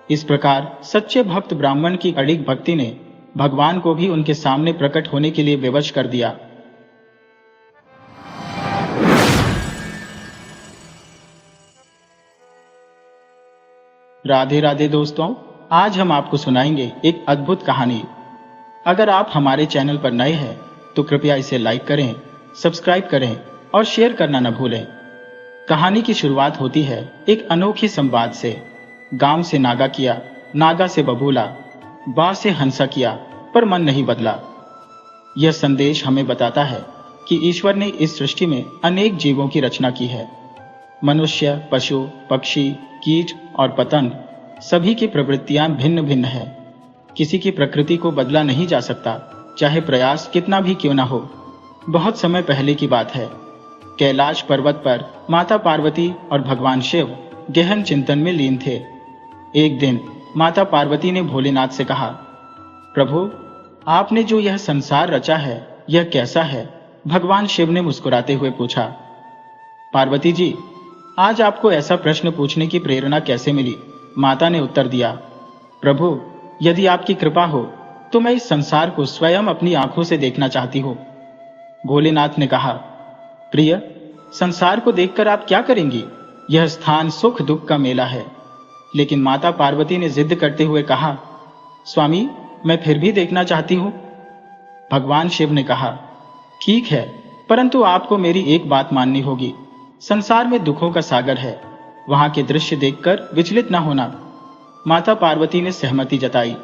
इस प्रकार सच्चे भक्त ब्राह्मण की अडिग भक्ति ने भगवान को भी उनके सामने प्रकट होने के लिए विवश कर दिया। राधे राधे दोस्तों, आज हम आपको सुनाएंगे एक अद्भुत कहानी। अगर आप हमारे चैनल पर नए हैं तो कृपया इसे लाइक करें, सब्सक्राइब करें और शेयर करना न भूलें। कहानी की शुरुआत होती है एक अनोखी संवाद से। गांव से नागा किया, नागा से बबूला, बा से हंसा किया, पर मन नहीं बदला। यह संदेश हमें बताता है कि ईश्वर ने इस सृष्टि में अनेक जीवों की रचना की है। मनुष्य, पशु, पक्षी, कीट और पतंग, सभी की प्रवृत्तियां भिन्न भिन्न है। किसी की प्रकृति को बदला नहीं जा सकता, चाहे प्रयास कितना भी क्यों ना हो। बहुत समय पहले की बात है। कैलाश पर्वत पर माता पार्वती और भगवान शिव गहन चिंतन में लीन थे। एक दिन माता पार्वती ने भोलेनाथ से कहा, प्रभु, आपने जो यह संसार रचा है, यह कैसा है? भगवान शिव ने मुस्कुराते हुए पूछा। पार्वती जी, आज आपको ऐसा प्रश्न पूछने की प्रेरणा कैसे मिली? माता ने उत्तर दिया, प्रभु, यदि आपकी कृपा हो तो मैं इस संसार को स्वयं अपनी आंखों से देखना चाहती हूँ। भोलेनाथ ने कहा, प्रिय, संसार को देखकर आप क्या करेंगी? यह स्थान सुख दुख का मेला है। लेकिन माता पार्वती ने जिद करते हुए कहा, स्वामी, मैं फिर भी देखना चाहती हूँ। भगवान शिव ने कहा, ठीक है, परंतु आपको मेरी एक बात माननी होगी। संसार में दुखों का सागर है, वहां के दृश्य देखकर विचलित न होना। माता पार्वती ने सहमति जताई।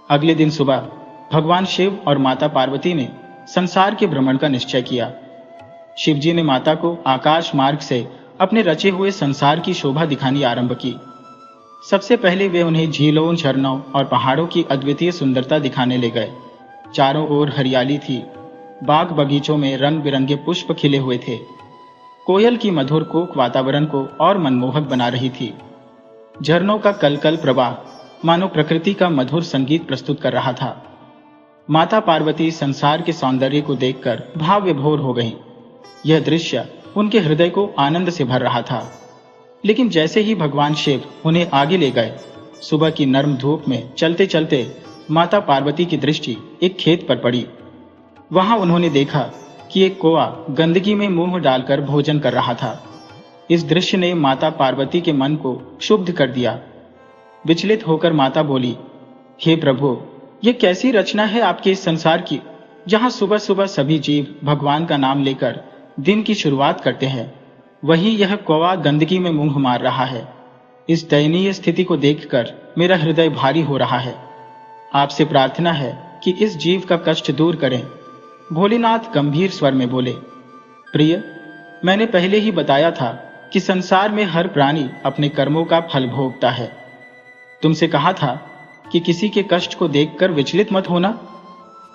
अगले दिन सुबह भगवान शिव और माता पार्वती ने संसार के भ्रमण का निश्चय किया। शिवजी ने माता को आकाश मार्ग से अपने रचे हुए संसार की शोभा दिखानी आरंभ की। सबसे पहले वे उन्हें झीलों, झरनों और पहाड़ों की अद्वितीय सुंदरता दिखाने ले गए। चारों ओर हरियाली थी। बाग बगीचों में रंग बिरंगे पुष्प खिले हुए थे। कोयल की मधुर कूक वातावरण को और मनमोहक बना रही थी। झरनों का कलकल प्रवाह मानो प्रकृति का मधुर संगीत प्रस्तुत कर रहा था। माता पार्वती संसार के सौंदर्य को देखकर भाव विभोर हो गईं। यह दृश्य उनके हृदय को आनंद से भर रहा था। लेकिन जैसे ही भगवान शिव उन्हें आगे ले गए, सुबह की नर्म धूप में चलते चलते माता पार्वती की दृष्टि एक खेत पर पड़ी। वहां उन्होंने देखा कि एक कौआ गंदगी में मुंह डालकर भोजन कर रहा था। इस दृश्य ने माता पार्वती के मन को क्षुब्ध कर दिया। विचलित होकर माता बोली, हे प्रभु, ये कैसी रचना है आपके इस संसार की, जहां सुबह सुबह सभी जीव भगवान का नाम लेकर दिन की शुरुआत करते हैं, वहीं यह कौवा गंदगी में मुंह मार रहा है। इस दयनीय स्थिति को देखकर मेरा हृदय भारी हो रहा है। आपसे प्रार्थना है कि इस जीव का कष्ट दूर करें। भोलेनाथ गंभीर स्वर में बोले, प्रिय, मैंने पहले ही बताया था कि संसार में हर प्राणी अपने कर्मों का फल भोगता है। तुमसे कहा था कि किसी के कष्ट को देखकर विचलित मत होना,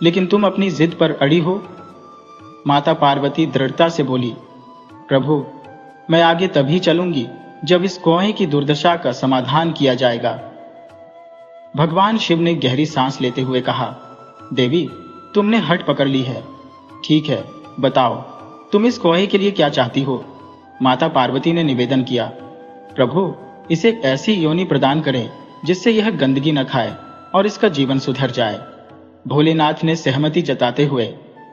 लेकिन तुम अपनी जिद पर अड़ी हो। माता पार्वती दृढ़ता से बोली, प्रभु, मैं आगे तभी चलूंगी जब इस कौए की दुर्दशा का समाधान किया जाएगा। भगवान शिव ने गहरी सांस लेते हुए कहा, देवी, तुमने हट पकड़ ली है। ठीक है, बताओ, तुम इस कौए के लिए क्या चाहती हो? माता पार्वती ने निवेदन किया, प्रभु, इसे ऐसी योनि प्रदान करें जिससे यह गंदगी न खाए और इसका जीवन सुधर जाए। भोलेनाथ ने सहमति जताते हुए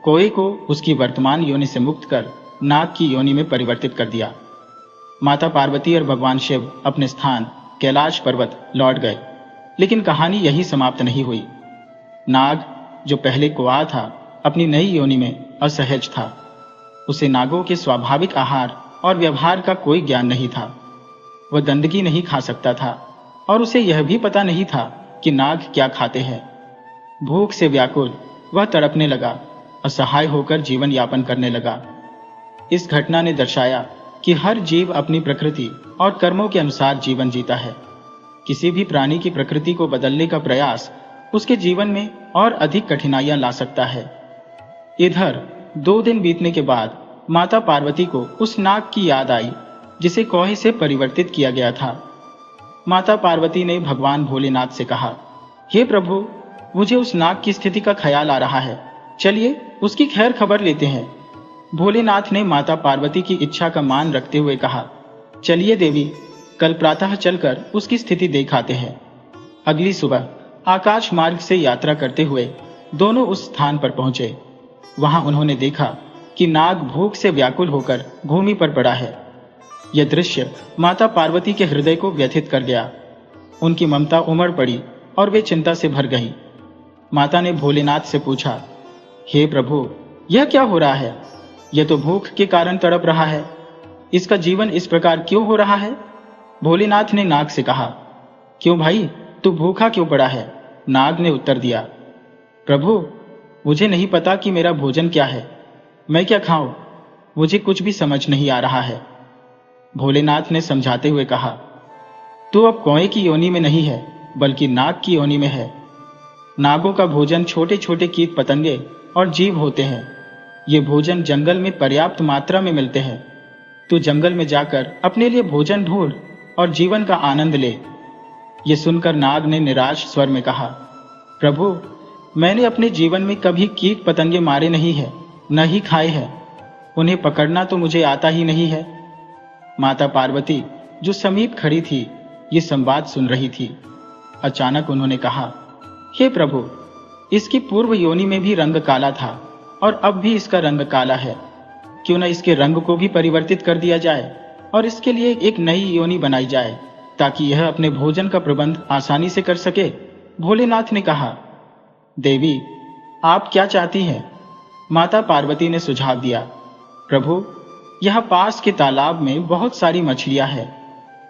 कौए को उसकी वर्तमान योनि से मुक्त कर नाग की योनि में परिवर्तित कर दिया। माता पार्वती और भगवान शिव अपने स्थान कैलाश पर्वत लौट गए। लेकिन कहानी यही समाप्त नहीं हुई। नाग, जो पहले कौआ था, अपनी नई योनि में असहज था। उसे नागों के स्वाभाविक आहार और व्यवहार का कोई ज्ञान नहीं था। वह गंदगी नहीं खा सकता था और उसे यह भी पता नहीं था कि नाग क्या खाते हैं। भूख से व्याकुल वह तड़पने लगा, असहाय होकर जीवन यापन करने लगा। इस घटना ने दर्शाया कि हर जीव अपनी प्रकृति और कर्मों के अनुसार जीवन जीता है। किसी भी प्राणी की प्रकृति को बदलने का प्रयास उसके जीवन में और अधिक कठिनाइयां ला सकता है। इधर 2 दिन बीतने के बाद माता पार्वती को उस नाग की याद आई जिसे कौए से परिवर्तित किया गया था। माता पार्वती ने भगवान भोलेनाथ से कहा, हे प्रभु, मुझे उस नाग की स्थिति का ख्याल आ रहा है, चलिए उसकी खैर खबर लेते हैं। भोलेनाथ ने माता पार्वती की इच्छा का मान रखते हुए कहा, चलिए देवी, कल प्रातः चलकर उसकी स्थिति देख आते हैं। अगली सुबह आकाश मार्ग से यात्रा करते हुए दोनों उस स्थान पर पहुंचे। वहां उन्होंने देखा कि नाग भूख से व्याकुल होकर भूमि पर पड़ा है। यह दृश्य माता पार्वती के हृदय को व्यथित कर गया। उनकी ममता उमड़ पड़ी और वे चिंता से भर गईं। माता ने भोलेनाथ से पूछा, हे प्रभु, यह क्या हो रहा है? यह तो भूख के कारण तड़प रहा है। इसका जीवन इस प्रकार क्यों हो रहा है? भोलेनाथ ने नाग से कहा, क्यों भाई, तू भूखा क्यों पड़ा है? नाग ने उत्तर दिया, प्रभु, मुझे नहीं पता कि मेरा भोजन क्या है, मैं क्या खाऊं, मुझे कुछ भी समझ नहीं आ रहा है। भोलेनाथ ने समझाते हुए कहा, तू अब कौए की योनि में नहीं है, बल्कि नाग की योनि में है। नागों का भोजन छोटे छोटे कीट पतंगे और जीव होते हैं। ये भोजन जंगल में पर्याप्त मात्रा में मिलते हैं। तू जंगल में जाकर अपने लिए भोजन ढूंढ और जीवन का आनंद ले। ये सुनकर नाग ने निराश स्वर में कहा, प्रभु, मैंने अपने जीवन में कभी कीट पतंगे मारे नहीं है, न ही खाए हैं। उन्हें पकड़ना तो मुझे आता ही नहीं है। माता पार्वती जो समीप खड़ी थी, ये संवाद सुन रही थी। अचानक उन्होंने कहा, हे प्रभु, इसकी पूर्व योनि में भी रंग काला था और अब भी इसका रंग काला है। क्यों न इसके रंग को भी परिवर्तित कर दिया जाए और इसके लिए एक नई योनि बनाई जाए, ताकि यह अपने भोजन का प्रबंध आसानी से कर सके। भोलेनाथ ने कहा, देवी, आप क्या चाहती हैं? माता पार्वती ने सुझाव दिया, प्रभु, यहाँ पास के तालाब में बहुत सारी मछलियां हैं।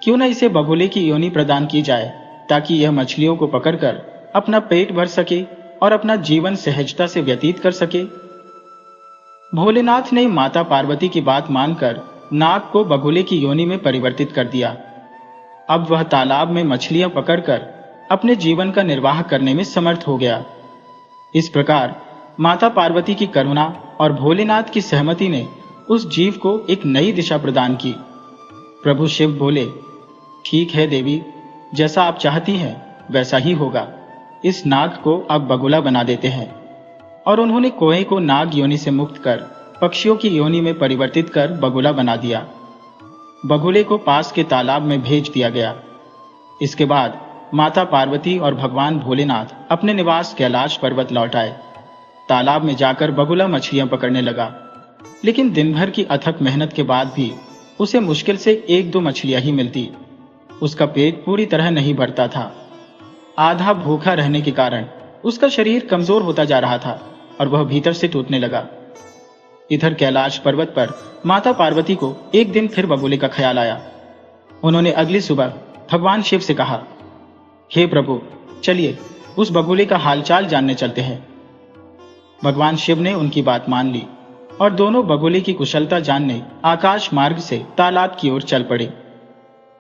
क्यों न इसे बगुले की योनि प्रदान की जाए, ताकि यह मछलियों को पकड़कर अपना पेट भर सके और अपना जीवन सहजता से व्यतीत कर सके। भोलेनाथ ने माता पार्वती की बात मानकर नाग को बगुले की योनि में परिवर्तित कर दिया। अब वह तालाब में मछलियां पकड़कर अपने जीवन का निर्वाह करने में समर्थ हो गया। इस प्रकार माता पार्वती की करुणा और भोलेनाथ की सहमति ने उस जीव को एक नई दिशा प्रदान की। प्रभु शिव बोले, ठीक है देवी, जैसा आप चाहती हैं वैसा ही होगा। इस नाग को अब बगुला बना देते हैं। और उन्होंने कोए को नाग योनि से मुक्त कर पक्षियों की योनि में परिवर्तित कर बगुला बना दिया। बगुले को पास के तालाब में भेज दिया गया। इसके बाद माता पार्वती और भगवान भोलेनाथ अपने निवास कैलाश पर्वत लौट आए। तालाब में जाकर बगुला मछलियां पकड़ने लगा, लेकिन दिन भर की अथक मेहनत के बाद भी उसे मुश्किल से 1-2 मछलियां ही मिलती। उसका पेट पूरी तरह नहीं भरता था। आधा भूखा रहने के कारण उसका शरीर कमजोर होता जा रहा था और वह भीतर से टूटने लगा। इधर कैलाश पर्वत पर माता पार्वती को एक दिन फिर बगुले का ख्याल आया। उन्होंने अगली सुबह भगवान शिव से कहा, हे प्रभु, चलिए उस बगुले का हालचाल जानने चलते हैं। भगवान शिव ने उनकी बात मान ली और दोनों बगुले की कुशलता जानने आकाश मार्ग से तालाब की ओर चल पड़े।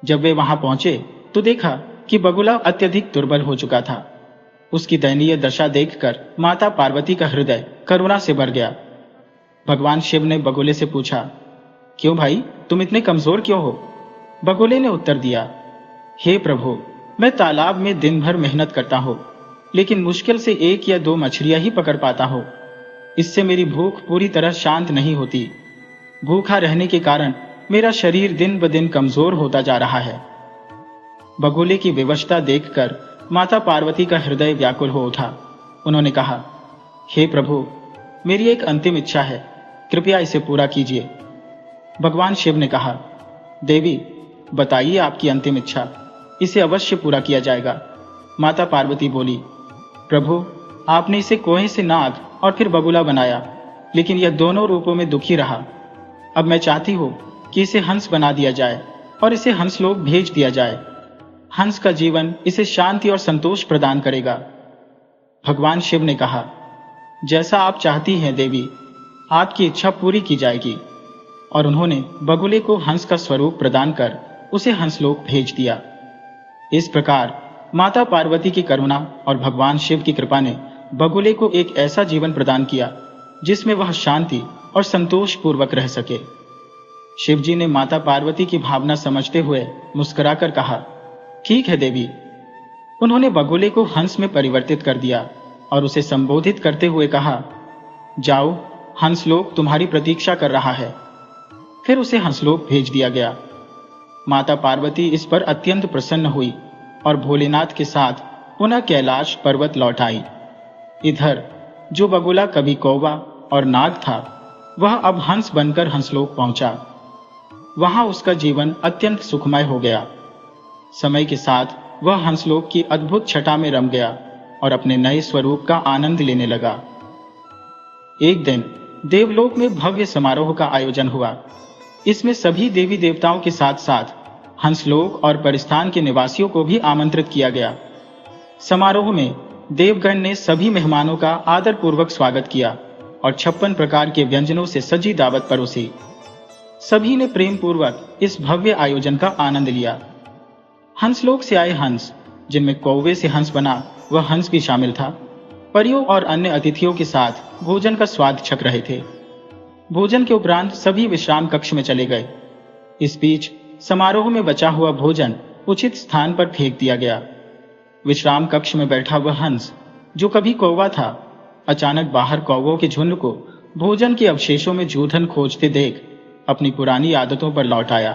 जब वे वहां पहुंचे तो देखा कि बगुला अत्यधिक दुर्बल हो चुका था। उसकी दयनीय दशा देखकर माता पार्वती का हृदय करुणा से भर गया। भगवान शिव ने बगुले से पूछा, क्यों भाई, तुम इतने कमजोर क्यों हो? बगुले ने उत्तर दिया, हे प्रभु, मैं तालाब में दिन भर मेहनत करता हूं, लेकिन मुश्किल से 1 या 2 मछलियां ही पकड़ पाता हूं। इससे मेरी भूख पूरी तरह शांत नहीं होती। भूखा रहने के कारण मेरा शरीर दिन ब दिन कमजोर होता जा रहा है। बगुले की विवशता देखकर माता पार्वती का हृदय व्याकुल हो उठा। उन्होंने कहा, हे प्रभु, मेरी एक अंतिम इच्छा है, कृपया इसे पूरा कीजिए। भगवान शिव ने कहा, देवी, बताइए आपकी अंतिम इच्छा, इसे अवश्य पूरा किया जाएगा। माता पार्वती बोली, प्रभु, आपने इसे कोहे से नाग और फिर बगुला बनाया, लेकिन यह दोनों रूपों में दुखी रहा। अब मैं चाहती हूं कि इसे हंस बना दिया जाए और इसे हंसलोक भेज दिया जाए। हंस का जीवन इसे शांति और संतोष प्रदान करेगा। भगवान शिव ने कहा, जैसा आप चाहती हैं देवी, आपकी इच्छा पूरी की जाएगी। और उन्होंने बगुले को हंस का स्वरूप प्रदान कर उसे हंसलोक भेज दिया। इस प्रकार माता पार्वती की करुणा और भगवान शिव की कृपा ने बगुले को एक ऐसा जीवन प्रदान किया जिसमें वह शांति और संतोष पूर्वक रह सके। शिवजी ने माता पार्वती की भावना समझते हुए मुस्कुराकर कहा, ठीक है देवी। उन्होंने बगुले को हंस में परिवर्तित कर दिया और उसे संबोधित करते हुए कहा, जाओ, हंसलोक तुम्हारी प्रतीक्षा कर रहा है। फिर उसे हंसलोक भेज दिया गया। माता पार्वती इस पर अत्यंत प्रसन्न हुई और भोलेनाथ के साथ पुनः कैलाश पर्वत लौट आई। इधर जो बगुला कभी कौवा और नाग था, वह अब हंस बनकर हंसलोक पहुंचा। वहां उसका जीवन अत्यंत सुखमय हो गया। समय के साथ वह हंसलोक की अद्भुत छटा में रम गया और अपने नए स्वरूप का आनंद लेने लगा। एक दिन देवलोक में भव्य समारोह का आयोजन हुआ। इसमें सभी देवी देवताओं के साथ साथ हंसलोक और परिस्थान के निवासियों को भी आमंत्रित किया गया। समारोह में देवगण ने सभी मेहमानों का आदर पूर्वक स्वागत किया और 56 प्रकार के व्यंजनों से सजी दावत परोसी। सभी ने प्रेम पूर्वक इस भव्य आयोजन का आनंद लिया। हंसलोक से आए हंस, जिनमें कौवे से हंस बना वह हंस भी शामिल था, परियों और अन्य अतिथियों के साथ भोजन का स्वाद छक रहे थे। भोजन के उपरांत सभी विश्राम कक्ष में चले गए। इस बीच समारोह में बचा हुआ भोजन उचित स्थान पर फेंक दिया गया विश्राम कक्ष में बैठा वह हंस, जो कभी कौवा था, अचानक बाहर कौवों के झुंड को भोजन के अवशेषों में जूठन खोजते देख अपनी पुरानी आदतों पर लौट आया।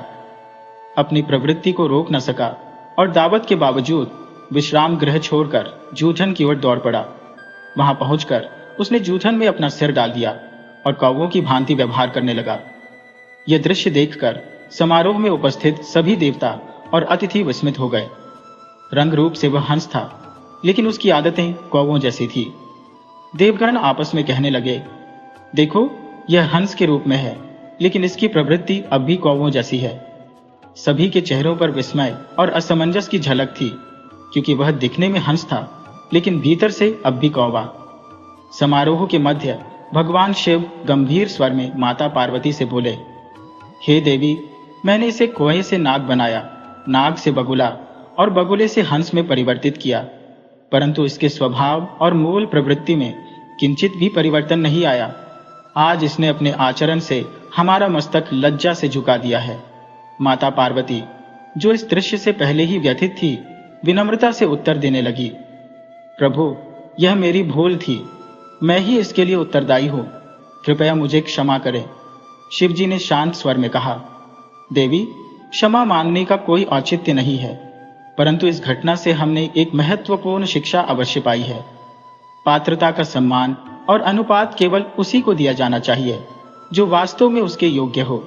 अपनी प्रवृत्ति को रोक न सका और दावत के बावजूद विश्राम गृह छोड़कर जूठन की ओर दौड़ पड़ा। वहां पहुंचकर उसने जूठन में अपना सिर डाल दिया और कौवों की भांति व्यवहार करने लगा। यह दृश्य देखकर समारोह में उपस्थित सभी देवता और अतिथि विस्मित हो गए। रंग रूप से वह हंस था, लेकिन उसकी आदतें कौवों जैसी थी। देवगण आपस में कहने लगे, देखो, यह हंस के रूप में है, लेकिन इसकी प्रवृत्ति अब भी कौवों जैसी है। सभी के चेहरों पर विस्मय और असमंजस की झलक थी, क्योंकि वह दिखने में हंस था, लेकिन भीतर से अब भी कौवा। समारोह के मध्य भगवान शिव गंभीर स्वर में माता पार्वती से बोले, हे देवी, मैंने इसे कोहे से नाग बनाया, नाग से बगुला और बगुले से हंस में परिवर्तित किया, परंतु इसके स्वभाव और मूल प्रवृत्ति में किंचित भी परिवर्तन नहीं आया। आज इसने अपने आचरण से हमारा मस्तक लज्जा से झुका दिया है। माता पार्वती, जो इस दृश्य से पहले ही व्यथित थी, विनम्रता से उत्तर देने लगी, प्रभु, यह मेरी भूल थी, मैं ही इसके लिए उत्तरदायी हूं, कृपया मुझे क्षमा करें। शिवजी ने शांत स्वर में कहा, देवी, क्षमा मांगने का कोई औचित्य नहीं है, परंतु इस घटना से हमने एक महत्वपूर्ण शिक्षा अवश्य पाई है। पात्रता का सम्मान और अनुपात केवल उसी को दिया जाना चाहिए जो वास्तव में उसके योग्य हो।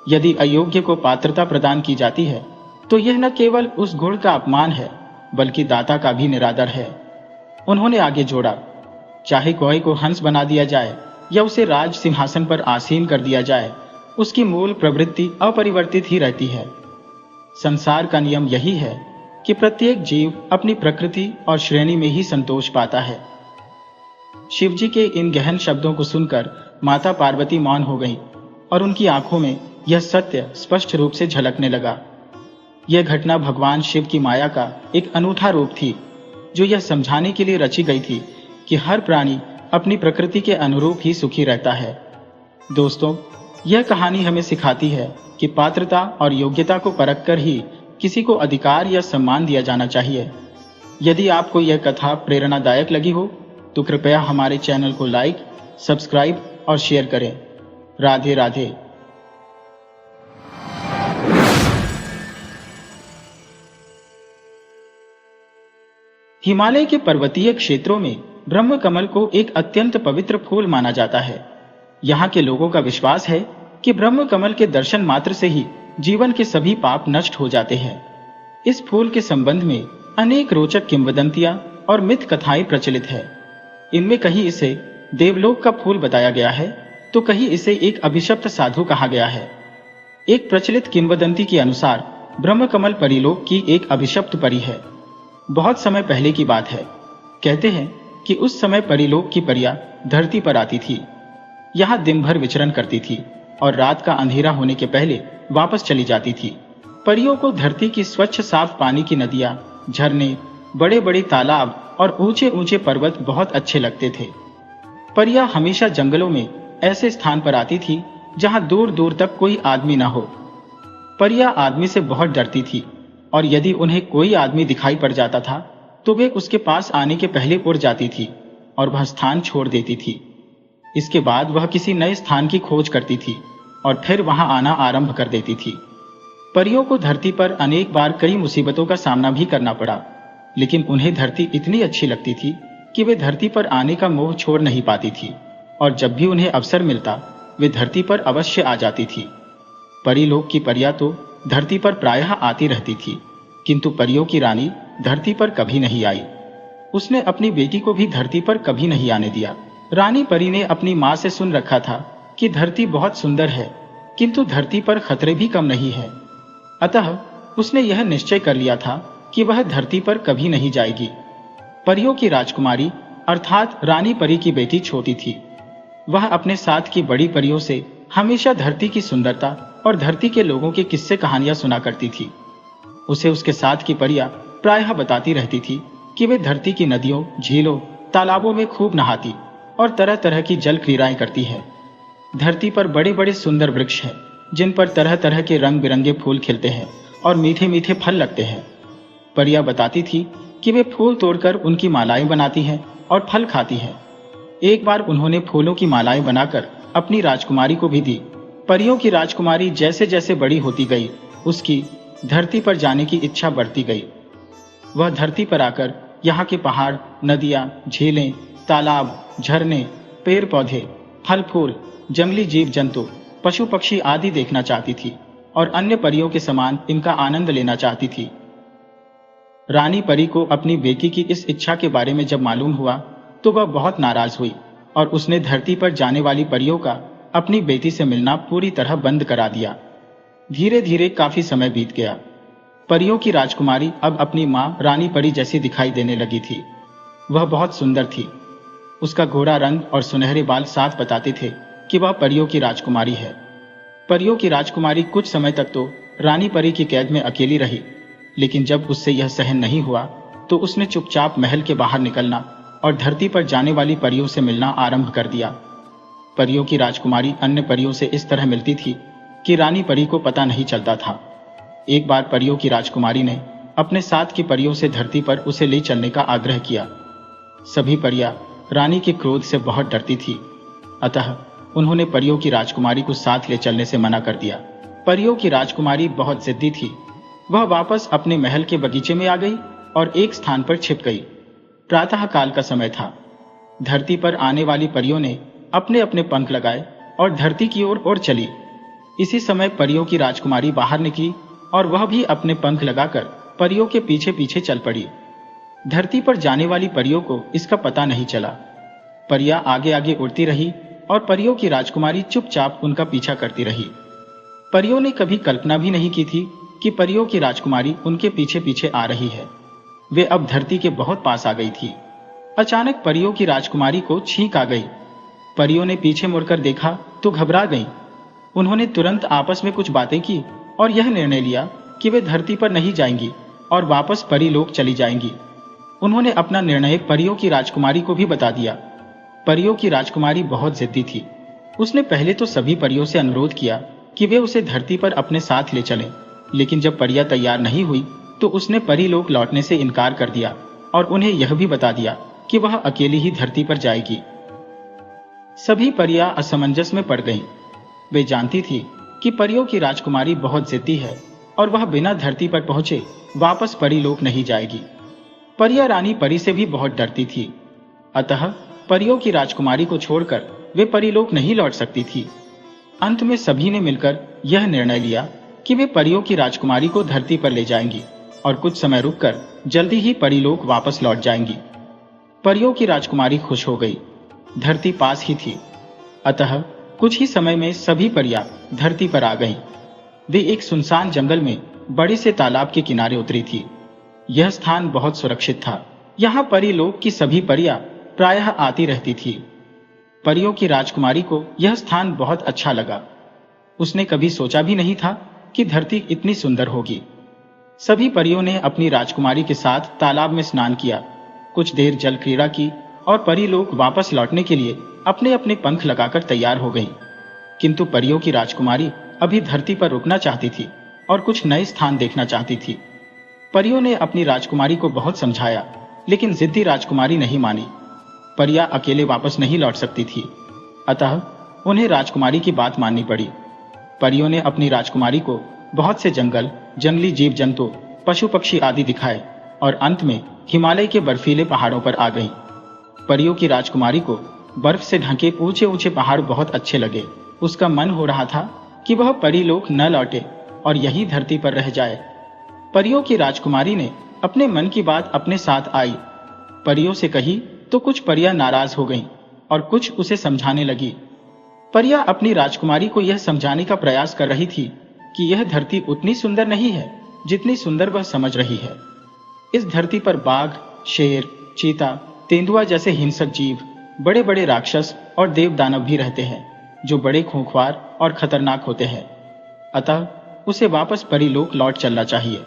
यदि अयोग्य को पात्रता प्रदान की जाती है तो यह न केवल उस गुण का अपमान है, बल्कि दाता का भी निरादर है। उन्होंने आगे जोड़ा, चाहे कोई को हंस बना दिया जाए या उसे राज सिंहासन पर आसीन कर दिया जाए, उसकी मूल प्रवृत्ति अपरिवर्तित ही रहती है। संसार का नियम यही है कि प्रत्येक जीव अपनी प्रकृति और श्रेणी में ही संतोष पाता है। शिवजी के इन गहन शब्दों को सुनकर माता पार्वती मौन हो गई और उनकी आंखों में यह सत्य स्पष्ट रूप से झलकने लगा। यह घटना भगवान शिव की माया का एक अनूठा रूप थी, जो यह समझाने के लिए रची गई थी कि हर प्राणी अपनी प्रकृति के अनुरूप ही सुखी रहता है। दोस्तों, यह कहानी हमें सिखाती है कि पात्रता और योग्यता को परखकर ही किसी को अधिकार या सम्मान दिया जाना चाहिए। यदि आपको यह कथा प्रेरणादायक लगी हो तो कृपया हमारे चैनल को लाइक, सब्सक्राइब और शेयर करें। राधे राधे। हिमालय के पर्वतीय क्षेत्रों में ब्रह्म कमल को एक अत्यंत पवित्र फूल माना जाता है। यहाँ के लोगों का विश्वास है कि ब्रह्म कमल के दर्शन मात्र से ही जीवन के सभी पाप नष्ट हो जाते हैं। इस फूल के संबंध में अनेक रोचक किंवदंतियां और मिथ कथाएं प्रचलित है। इनमें कहीं इसे देवलोक का फूल बताया गया है, तो कहीं इसे एक अभिशप्त साधु कहा गया है। एक प्रचलित किंवदंती के अनुसार ब्रह्म कमल परिलोक की एक अभिशप्त परी है। बहुत समय पहले की बात है। कहते हैं कि उस समय परिलोक की परियां धरती पर आती थी, यहाँ दिन भर विचरण करती थी और रात का अंधेरा होने के पहले वापस चली जाती थी। परियों को धरती की स्वच्छ साफ पानी की नदियां, झरने, बड़े बड़े तालाब और ऊंचे ऊंचे पर्वत बहुत अच्छे लगते थे। परियां हमेशा जंगलों में ऐसे स्थान पर आती थी जहां दूर दूर तक कोई आदमी न हो। परियां आदमी से बहुत डरती थी और यदि उन्हें कोई आदमी दिखाई पड़ जाता था तो वे उसके पास आने के पहले उड़ जाती थी और वह स्थान छोड़ देती थी। इसके बाद वह किसी नए स्थान की खोज करती थी और फिर वहां आना आरंभ कर देती थी। परियों को धरती पर अनेक बार कई मुसीबतों का सामना भी करना पड़ा, लेकिन उन्हें धरती इतनी अच्छी लगती थी कि वे धरती पर आने का मोह छोड़ नहीं पाती थी और जब भी उन्हें अवसर मिलता वे धरती पर अवश्य आ जाती थी। परिलोक की परियां तो धरती पर प्रायः आती रहती थी, किंतु परियों की रानी धरती पर कभी नहीं आई। उसने अपनी बेटी को भी धरती पर कभी नहीं आने दिया। रानी परी ने अपनी माँ से सुन रखा था कि धरती बहुत सुंदर है, किंतु धरती पर खतरे भी कम नहीं है। अतः उसने यह निश्चय कर लिया था कि वह धरती पर कभी नहीं जाएगी। परियों की राजकुमारी अर्थात रानी परी की बेटी छोटी थी। वह अपने साथ की बड़ी परियों से हमेशा धरती की सुंदरता और धरती के लोगों की किस्से कहानियां सुना करती थी। उसे उसके साथ की परियां प्रायः बताती रहती थी कि वे धरती की नदियों, झीलों, तालाबों में खूब नहाती और तरह तरह की जल क्रीड़ाएं करती है। धरती पर बड़े बड़े सुंदर वृक्ष हैं, जिन पर तरह तरह के रंग बिरंगे फूल खिलते हैं और मीठे मीठे फल लगते हैं। परियां बताती थी कि वे फूल तोड़कर उनकी मालाएं बनाती हैं और फल खाती हैं। एक बार उन्होंने फूलों की मालाएं बनाकर अपनी राजकुमारी को भी दी। परियों की राजकुमारी जैसे जैसे बड़ी होती गई, उसकी धरती पर जाने की इच्छा बढ़ती गई। वह धरती पर आकर यहाँ के पहाड़, नदियाँ, झीलें, तालाब, झरने, पेड़ पौधे, फल फूल, जंगली जीव जंतु, पशु पक्षी आदि देखना चाहती थी और अन्य परियों के समान इनका आनंद लेना चाहती थी। रानी परी को अपनी बेटी की इस इच्छा के बारे में जब मालूम हुआ तो वह बहुत नाराज हुई और उसने धरती पर जाने वाली परियों का अपनी बेटी से मिलना पूरी तरह बंद करा दिया। धीरे धीरे काफी समय बीत गया। परियों की राजकुमारी अब अपनी माँ रानी परी जैसी दिखाई देने लगी थी। वह बहुत सुंदर थी। उसका गोरा रंग और सुनहरे बाल साफ बताते थे कि वह परियों की राजकुमारी है। परियों की राजकुमारी कुछ समय तक तो रानी परी की कैद में अकेली रही, लेकिन जब उससे यह सहन नहीं हुआ तो उसने चुपचाप महल के बाहर निकलना और धरती पर जाने वाली परियों से मिलना आरंभ कर दिया। परियों की राजकुमारी अन्य परियों से इस तरह मिलती थी कि रानी परी को पता नहीं चलता था। एक बार परियों की राजकुमारी ने अपने साथ की परियों से धरती पर उसे ले चलने का आग्रह किया। सभी परियां रानी के क्रोध से बहुत डरती थी, अतः उन्होंने परियों की राजकुमारी को साथ ले चलने से मना कर दिया। परियों की राजकुमारी बहुत जिद्दी थी। वह वापस अपने महल के बगीचे में आ गई और एक स्थान पर छिप गई। प्रातः काल का समय था। धरती पर आने वाली परियों ने अपने अपने पंख लगाए और धरती की ओर चली। इसी समय परियों की राजकुमारी बाहर निकली और वह भी अपने पंख लगाकर परियों के पीछे पीछे चल पड़ी। धरती पर जाने वाली परियों को इसका पता नहीं चला। परियां आगे आगे उड़ती रही और परियों की राजकुमारी चुपचाप उनका पीछा करती रही। परियों ने कभी कल्पना भी नहीं की थी कि परियों की राजकुमारी उनके पीछे पीछे आ रही है। वे अब धरती के बहुत पास आ गई थी। अचानक परियों की राजकुमारी को छींक आ गई। परियों ने पीछे मुड़कर देखा तो घबरा गईं। उन्होंने तुरंत आपस में कुछ बातें की और यह निर्णय लिया कि वे धरती पर नहीं जाएंगी और वापस परीलोक चली जाएंगी। उन्होंने अपना निर्णय परियों की राजकुमारी को भी बता दिया। परियों की राजकुमारी बहुत जिद्दी थी। उसने पहले तो सभी परियों से अनुरोध किया कि वे उसे धरती पर अपने साथ ले चलें, लेकिन जब परियां तैयार नहीं हुई तो उसने परीलोक लौटने से इनकार कर दिया और उन्हें यह भी बता दिया कि वह अकेली ही धरती पर जाएगी। सभी परियां असमंजस में पड़ गईं। वे जानती थी कि परियों की राजकुमारी बहुत जिद्दी है और वह बिना धरती पर पहुंचे वापस परीलोक नहीं जाएगी। परियां रानी परी से भी बहुत डरती थी, अतः परियों की राजकुमारी को छोड़कर वे परीलोक नहीं लौट सकती थी। अंत में सभी ने मिलकर यह निर्णय लिया कि वे परियों की राजकुमारी को धरती पर ले जाएंगी और कुछ समय रुककर जल्दी ही परीलोक वापस लौट जाएंगी। परियों की राजकुमारी खुश हो गई। धरती पास ही थी, अतः कुछ ही समय में सभी परियां धरती पर आ गईं। वे एक सुनसान जंगल में बड़े से तालाब के किनारे उतरी थी। यह स्थान बहुत सुरक्षित था। यहाँ परीलोक की सभी परियां प्रायः आती रहती थी। परियों की राजकुमारी को यह स्थान बहुत अच्छा लगा। उसने कभी सोचा भी नहीं था कि धरती इतनी सुंदर होगी। सभी परियों ने अपनी राजकुमारी के साथ तालाब में स्नान किया, कुछ देर जल क्रीड़ा की और परीलोक वापस लौटने के लिए अपने अपने पंख लगाकर तैयार हो गईं। किंतु परियों की राजकुमारी अभी धरती पर रुकना चाहती थी और कुछ नए स्थान देखना चाहती थी। परियों ने अपनी राजकुमारी को बहुत समझाया, लेकिन जिद्दी राजकुमारी नहीं मानी। परियां अकेले वापस नहीं लौट सकती थी, अतः उन्हें राजकुमारी की बात माननी पड़ी। परियों ने अपनी राजकुमारी को बहुत से जंगल, जंगली जीव जंतु, पशु पक्षी आदि दिखाए और अंत में हिमालय के बर्फीले पहाड़ों पर आ गईं। परियों की राजकुमारी को बर्फ से ढके ऊंचे ऊंचे पहाड़ बहुत अच्छे लगे। उसका मन हो रहा था कि वह परीलोक न लौटे और यही धरती पर रह जाए। परियों की राजकुमारी ने अपने मन की बात अपने साथ आई। परियों से कही तो कुछ परियां नाराज हो गईं और कुछ उसे समझाने लगी। परियां अपनी राजकुमारी को यह समझाने का प्रयास कर रही थी कि यह धरती उतनी सुंदर नहीं है जितनी सुंदर वह समझ रही है। इस धरती पर बाघ, शेर, चीता, तेंदुआ जैसे हिंसक जीव, बड़े बड़े राक्षस और देव दानव भी रहते हैं, जो बड़े खूंखार और खतरनाक होते हैं। अतः उसे वापस परीलोक लौट चलना चाहिए।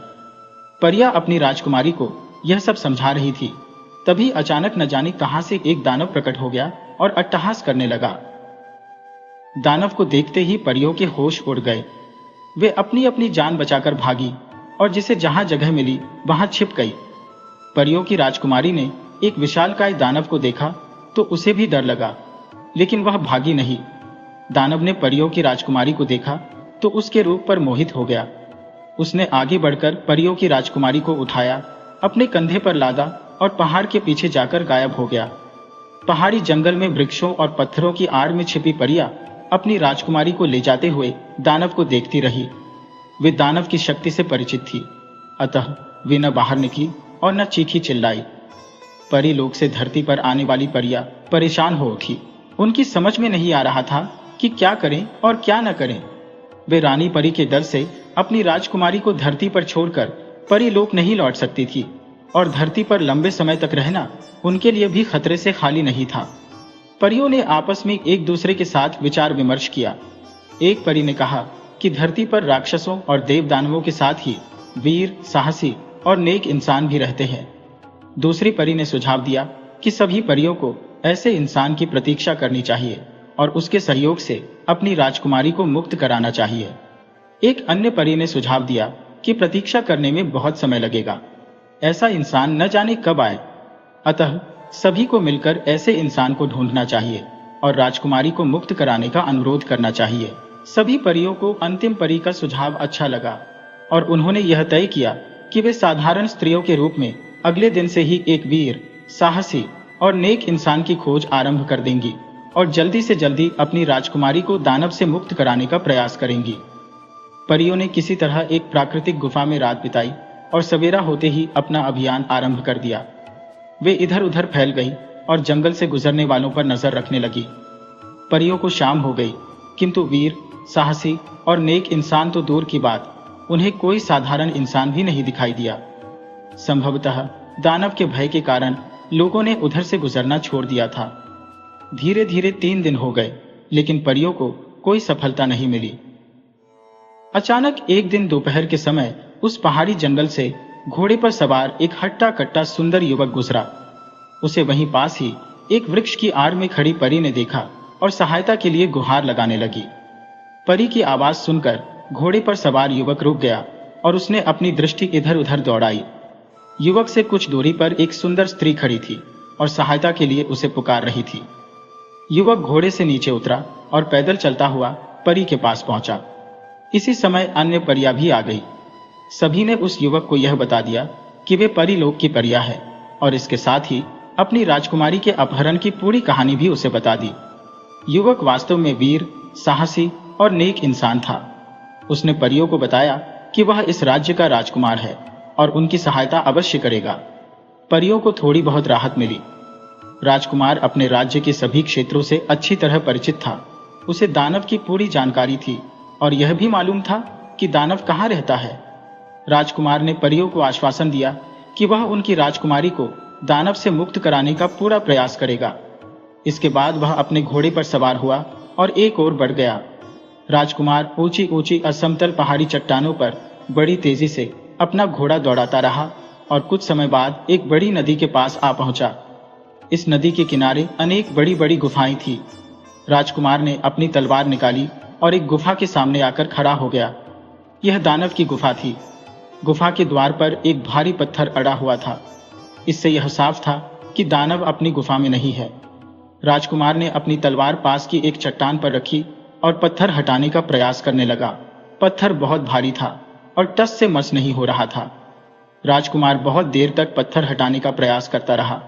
परियां अपनी राजकुमारी को यह सब समझा रही थी। तभी अचानक न जाने कहां से एक दानव प्रकट हो गया और अट्टहास करने लगा। दानव को देखते ही परियों के होश उड़ गए। वे अपनी अपनी जान बचाकर भागी और जिसे जहां जगह मिली वहां छिप गई। परियों की राजकुमारी ने एक विशालकाय दानव को देखा तो उसे भी डर लगा, लेकिन वह भागी नहीं। दानव ने परियों की राजकुमारी को देखा तो उसके रूप पर मोहित हो गया। उसने आगे बढ़कर परियों की राजकुमारी को उठाया, अपने कंधे पर लादा और पहाड़ के पीछे जाकर गायब हो गया। पहाड़ी जंगल में वृक्षों और पत्थरों की आड़ में छिपी परियां अपनी राजकुमारी को ले जाते हुए दानव को देखती रही। वे दानव की शक्ति से परिचित थी, अतः वे न बाहर निकली और न चीखी चिल्लाई। परी लोक से धरती पर आने वाली परियां परेशान हो उठी। उनकी समझ में नहीं आ रहा था कि क्या करें और क्या न करें। वे रानी परी के डर से अपनी राजकुमारी को धरती पर छोड़कर परी लोक नहीं लौट सकती थी, और धरती पर लंबे समय तक रहना उनके लिए भी खतरे से खाली नहीं था। परियों ने आपस में एक दूसरे के साथ विचार विमर्श किया। एक परी ने कहा कि धरती पर राक्षसों और देवदानवों के साथ ही वीर, साहसी और नेक इंसान भी रहते हैं। दूसरी परी ने सुझाव दिया कि सभी परियों को ऐसे इंसान की प्रतीक्षा करनी चाहिए और उसके सहयोग से अपनी राजकुमारी को मुक्त कराना चाहिए। एक अन्य परी ने सुझाव दिया कि प्रतीक्षा करने में बहुत समय लगेगा, ऐसा इंसान न जाने कब आए, अतः सभी को मिलकर ऐसे इंसान को ढूंढना चाहिए और राजकुमारी को मुक्त कराने का अनुरोध करना चाहिए। सभी परियों को अंतिम परी का सुझाव अच्छा लगा और उन्होंने यह तय किया कि वे साधारण स्त्रियों के रूप में अगले दिन से ही एक वीर, साहसी और नेक इंसान की खोज आरंभ कर देंगी और जल्दी से जल्दी अपनी राजकुमारी को दानव से मुक्त कराने का प्रयास करेंगी। परियों ने किसी तरह एक प्राकृतिक गुफा में रात बिताई और सवेरा होते ही अपना अभियान आरंभ कर दिया। वे इधर उधर फैल गई और जंगल से गुजरने वालों पर नजर रखने लगी। परियों को शाम हो गई, किंतु वीर, साहसी और नेक इंसान तो दूर की बात, उन्हें कोई साधारण इंसान भी नहीं दिखाई दिया। संभवतः दानव के भय के कारण लोगों ने उधर से गुजरना छोड़ दिया था। धीरे धीरे 3 दिन हो गए, लेकिन परियों को कोई सफलता नहीं मिली। अचानक एक दिन दोपहर के समय उस पहाड़ी जंगल से घोड़े पर सवार एक हट्टा कट्टा सुंदर युवक गुजरा। उसे वहीं पास ही एक वृक्ष की आड़ में खड़ी परी ने देखा और सहायता के लिए गुहार लगाने लगी। परी की आवाज सुनकर घोड़े पर सवार युवक रुक गया और उसने अपनी दृष्टि इधर उधर दौड़ाई। युवक से कुछ दूरी पर एक सुंदर स्त्री खड़ी थी और सहायता के लिए उसे पुकार रही थी। युवक घोड़े से नीचे उतरा और पैदल चलता हुआ परी के पास पहुंचा। इसी समय अन्य परियां भी आ गई। सभी ने उस युवक को यह बता दिया कि वे परी लोक की परियां है और इसके साथ ही अपनी राजकुमारी के अपहरण की पूरी कहानी भी उसे बता दी। युवक वास्तव में वीर, साहसी और नेक इंसान था। उसने परियों को बताया कि वह इस राज्य का राजकुमार है और उनकी सहायता अवश्य करेगा। परियों को थोड़ी बहुत राहत मिली। राजकुमार अपने राज्य के सभी क्षेत्रों से अच्छी तरह परिचित था। उसे दानव की पूरी जानकारी थी और यह भी मालूम था कि दानव कहाँ रहता है। राजकुमार ने परियों को आश्वासन दिया कि वह उनकी राजकुमारी को दानव से मुक्त कराने का पूरा प्रयास करेगा। इसके बाद वह अपने घोड़े पर सवार हुआ और एक ओर बढ़ गया। राजकुमार ऊंची ऊंची असमतल पहाड़ी चट्टानों पर बड़ी तेजी से अपना घोड़ा दौड़ाता रहा और कुछ समय बाद एक बड़ी नदी के पास आ पहुंचा। इस नदी के किनारे अनेक बड़ी बड़ी गुफाएं थी। राजकुमार ने अपनी तलवार निकाली और एक गुफा के सामने आकर खड़ा हो गया। यह दानव की गुफा थी। गुफा के द्वार पर एक भारी पत्थर अड़ा हुआ था। इससे यह साफ था कि दानव अपनी गुफा में नहीं है। राजकुमार ने अपनी तलवार पास की एक चट्टान पर रखी और पत्थर हटाने का प्रयास करने लगा। पत्थर बहुत भारी था और टस से मस नहीं हो रहा था। राजकुमार बहुत देर तक पत्थर हटाने का प्रयास करता रहा।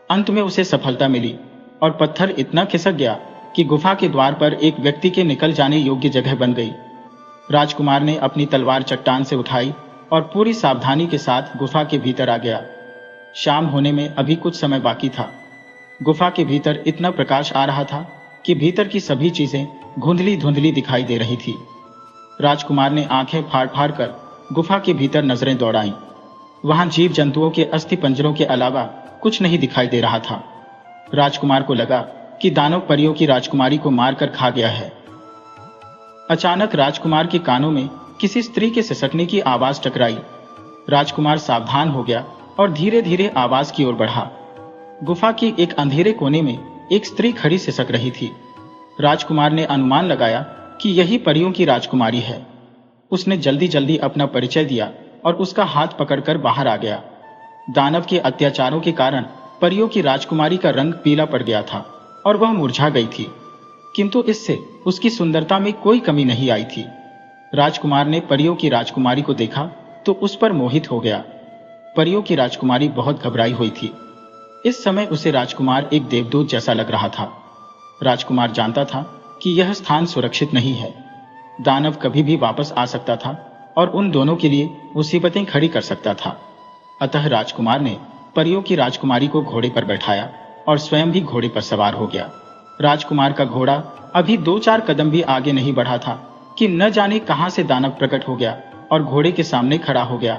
अंत में उसे सफलता मिली और पत्थर इतना खिसक गया कि गुफा के द्वार पर एक व्यक्ति के निकल जाने योग्य जगह बन गई। राजकुमार ने अपनी तलवार चट्टान से उठाई और पूरी सावधानी के साथ गुफा के भीतर आ गया। शाम होने में अभी कुछ समय बाकी था। गुफा के भीतर इतना प्रकाश आ रहा था कि भीतर की सभी चीजें धुंधली धुंधली दिखाई दे रही थी। राजकुमार ने आंखें फाड़ फाड़ कर गुफा के भीतर नजरें दौड़ाईं। वहां जीव जंतुओं के अस्थि पंजरों के अलावा कुछ नहीं दिखाई दे रहा था। राजकुमार को लगा कि दानव परियों की राजकुमारी को मारकर खा गया है। अचानक राजकुमार के कानों में किसी स्त्री के सिसकने की आवाज टकराई। राजकुमार सावधान हो गया और धीरे धीरे आवाज की ओर बढ़ा। गुफा की एक अंधेरे कोने में एक स्त्री खड़ी सिसक रही थी। राजकुमार ने अनुमान लगाया कि यही परियों की राजकुमारी है। उसने जल्दी जल्दी अपना परिचय दिया और उसका हाथ पकड़कर बाहर आ गया। दानव के अत्याचारों के कारण परियों की राजकुमारी का रंग पीला पड़ गया था और वह मुरझा गई थी, किंतु इससे उसकी सुंदरता में कोई कमी नहीं आई थी। राजकुमार ने परियों की राजकुमारी को देखा तो उस पर मोहित हो गया। परियों की राजकुमारी बहुत घबराई हुई थी। इस समय उसे राजकुमार एक देवदूत जैसा लग रहा था। राजकुमार जानता था कि यह स्थान सुरक्षित नहीं है। दानव कभी भी वापस आ सकता था और उन दोनों के लिए मुसीबतें खड़ी कर सकता था। अतः राजकुमार ने परियों की राजकुमारी को घोड़े पर बैठाया और स्वयं भी घोड़े पर सवार हो गया। राजकुमार का घोड़ा अभी 2-4 कदम भी आगे नहीं बढ़ा था कि न जाने कहां से दानव प्रकट हो गया और घोड़े के सामने खड़ा हो गया।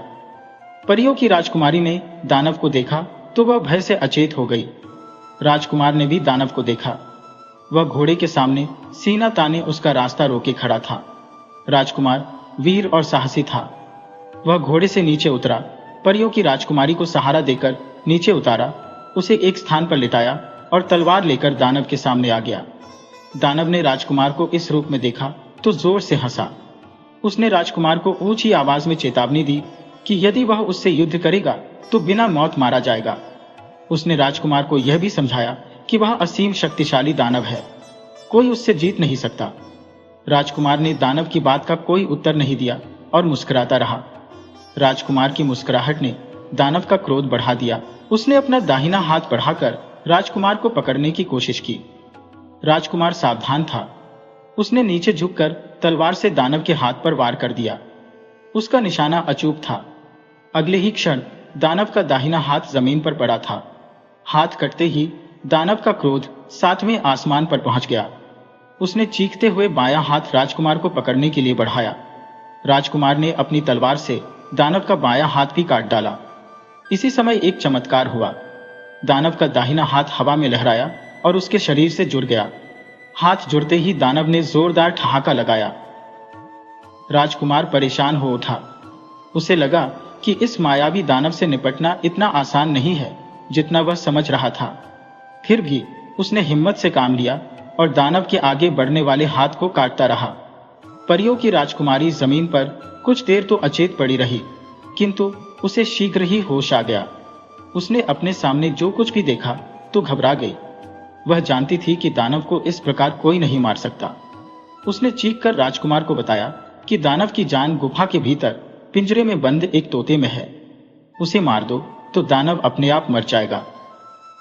परियों की राजकुमारी ने दानव को देखा तो वह भय से अचेत हो गई। राजकुमार ने भी दानव को देखा। वह घोड़े के सामने सीना ताने उसका रास्ता रोके खड़ा था। राजकुमार वीर और साहसी था। वह घोड़े से नीचे उतरा, परियों की राजकुमारी को सहारा देकर नीचे उतारा, उसे एक स्थान पर लिटाया और तलवार लेकर दानव के सामने आ गया। दानव ने राजकुमार को इस रूप में देखा तो जोर से हंसा। उसने राजकुमार को ऊंची आवाज में चेतावनी दी कि यदि वह उससे युद्ध करेगा तो बिना मौत मारा जाएगा। उसने राजकुमार को यह भी समझाया कि वह असीम शक्तिशाली दानव है, कोई उससे जीत नहीं सकता। राजकुमार ने दानव की बात का कोई उत्तर नहीं दिया और मुस्कुराता रहा। राजकुमार की मुस्कुराहट ने दानव का क्रोध बढ़ा दिया। उसने अपना दाहिना हाथ बढ़ाकर राजकुमार को पकड़ने की कोशिश की। राजकुमार सावधान था। उसने नीचे झुककर तलवार से दानव के हाथ पर वार कर दिया। उसका निशाना अचूक था। अगले ही क्षण दानव का दाहिना हाथ जमीन पर पड़ा था। हाथ कटते ही दानव का क्रोध 7वें आसमान पर पहुंच गया। उसने चीखते हुए बायां हाथ राजकुमार को पकड़ने के लिए बढ़ाया। राजकुमार ने अपनी तलवार से दानव का बायां हाथ भी काट डाला। इसी समय एक चमत्कार हुआ। दानव का दाहिना हाथ हवा में लहराया और उसके शरीर से जुड़ गया। हाथ जुड़ते ही दानव ने जोरदार ठहाका लगाया। राजकुमार परेशान हो उठा। उसे लगा कि इस मायावी दानव से निपटना इतना आसान नहीं है जितना वह समझ रहा था। फिर भी उसने हिम्मत से काम लिया और दानव के आगे बढ़ने वाले हाथ को काटता रहा। परियों की राजकुमारी जमीन पर कुछ देर तो अचेत पड़ी रही, किंतु उसे शीघ्र ही होश आ गया। उसने अपने सामने जो कुछ भी देखा तो घबरा गई। वह जानती थी कि दानव को इस प्रकार कोई नहीं मार सकता। उसने चीखकर राजकुमार को बताया कि दानव की जान गुफा के भीतर पिंजरे में बंद एक तोते में है। उसे मार दो तो दानव अपने आप मर जाएगा।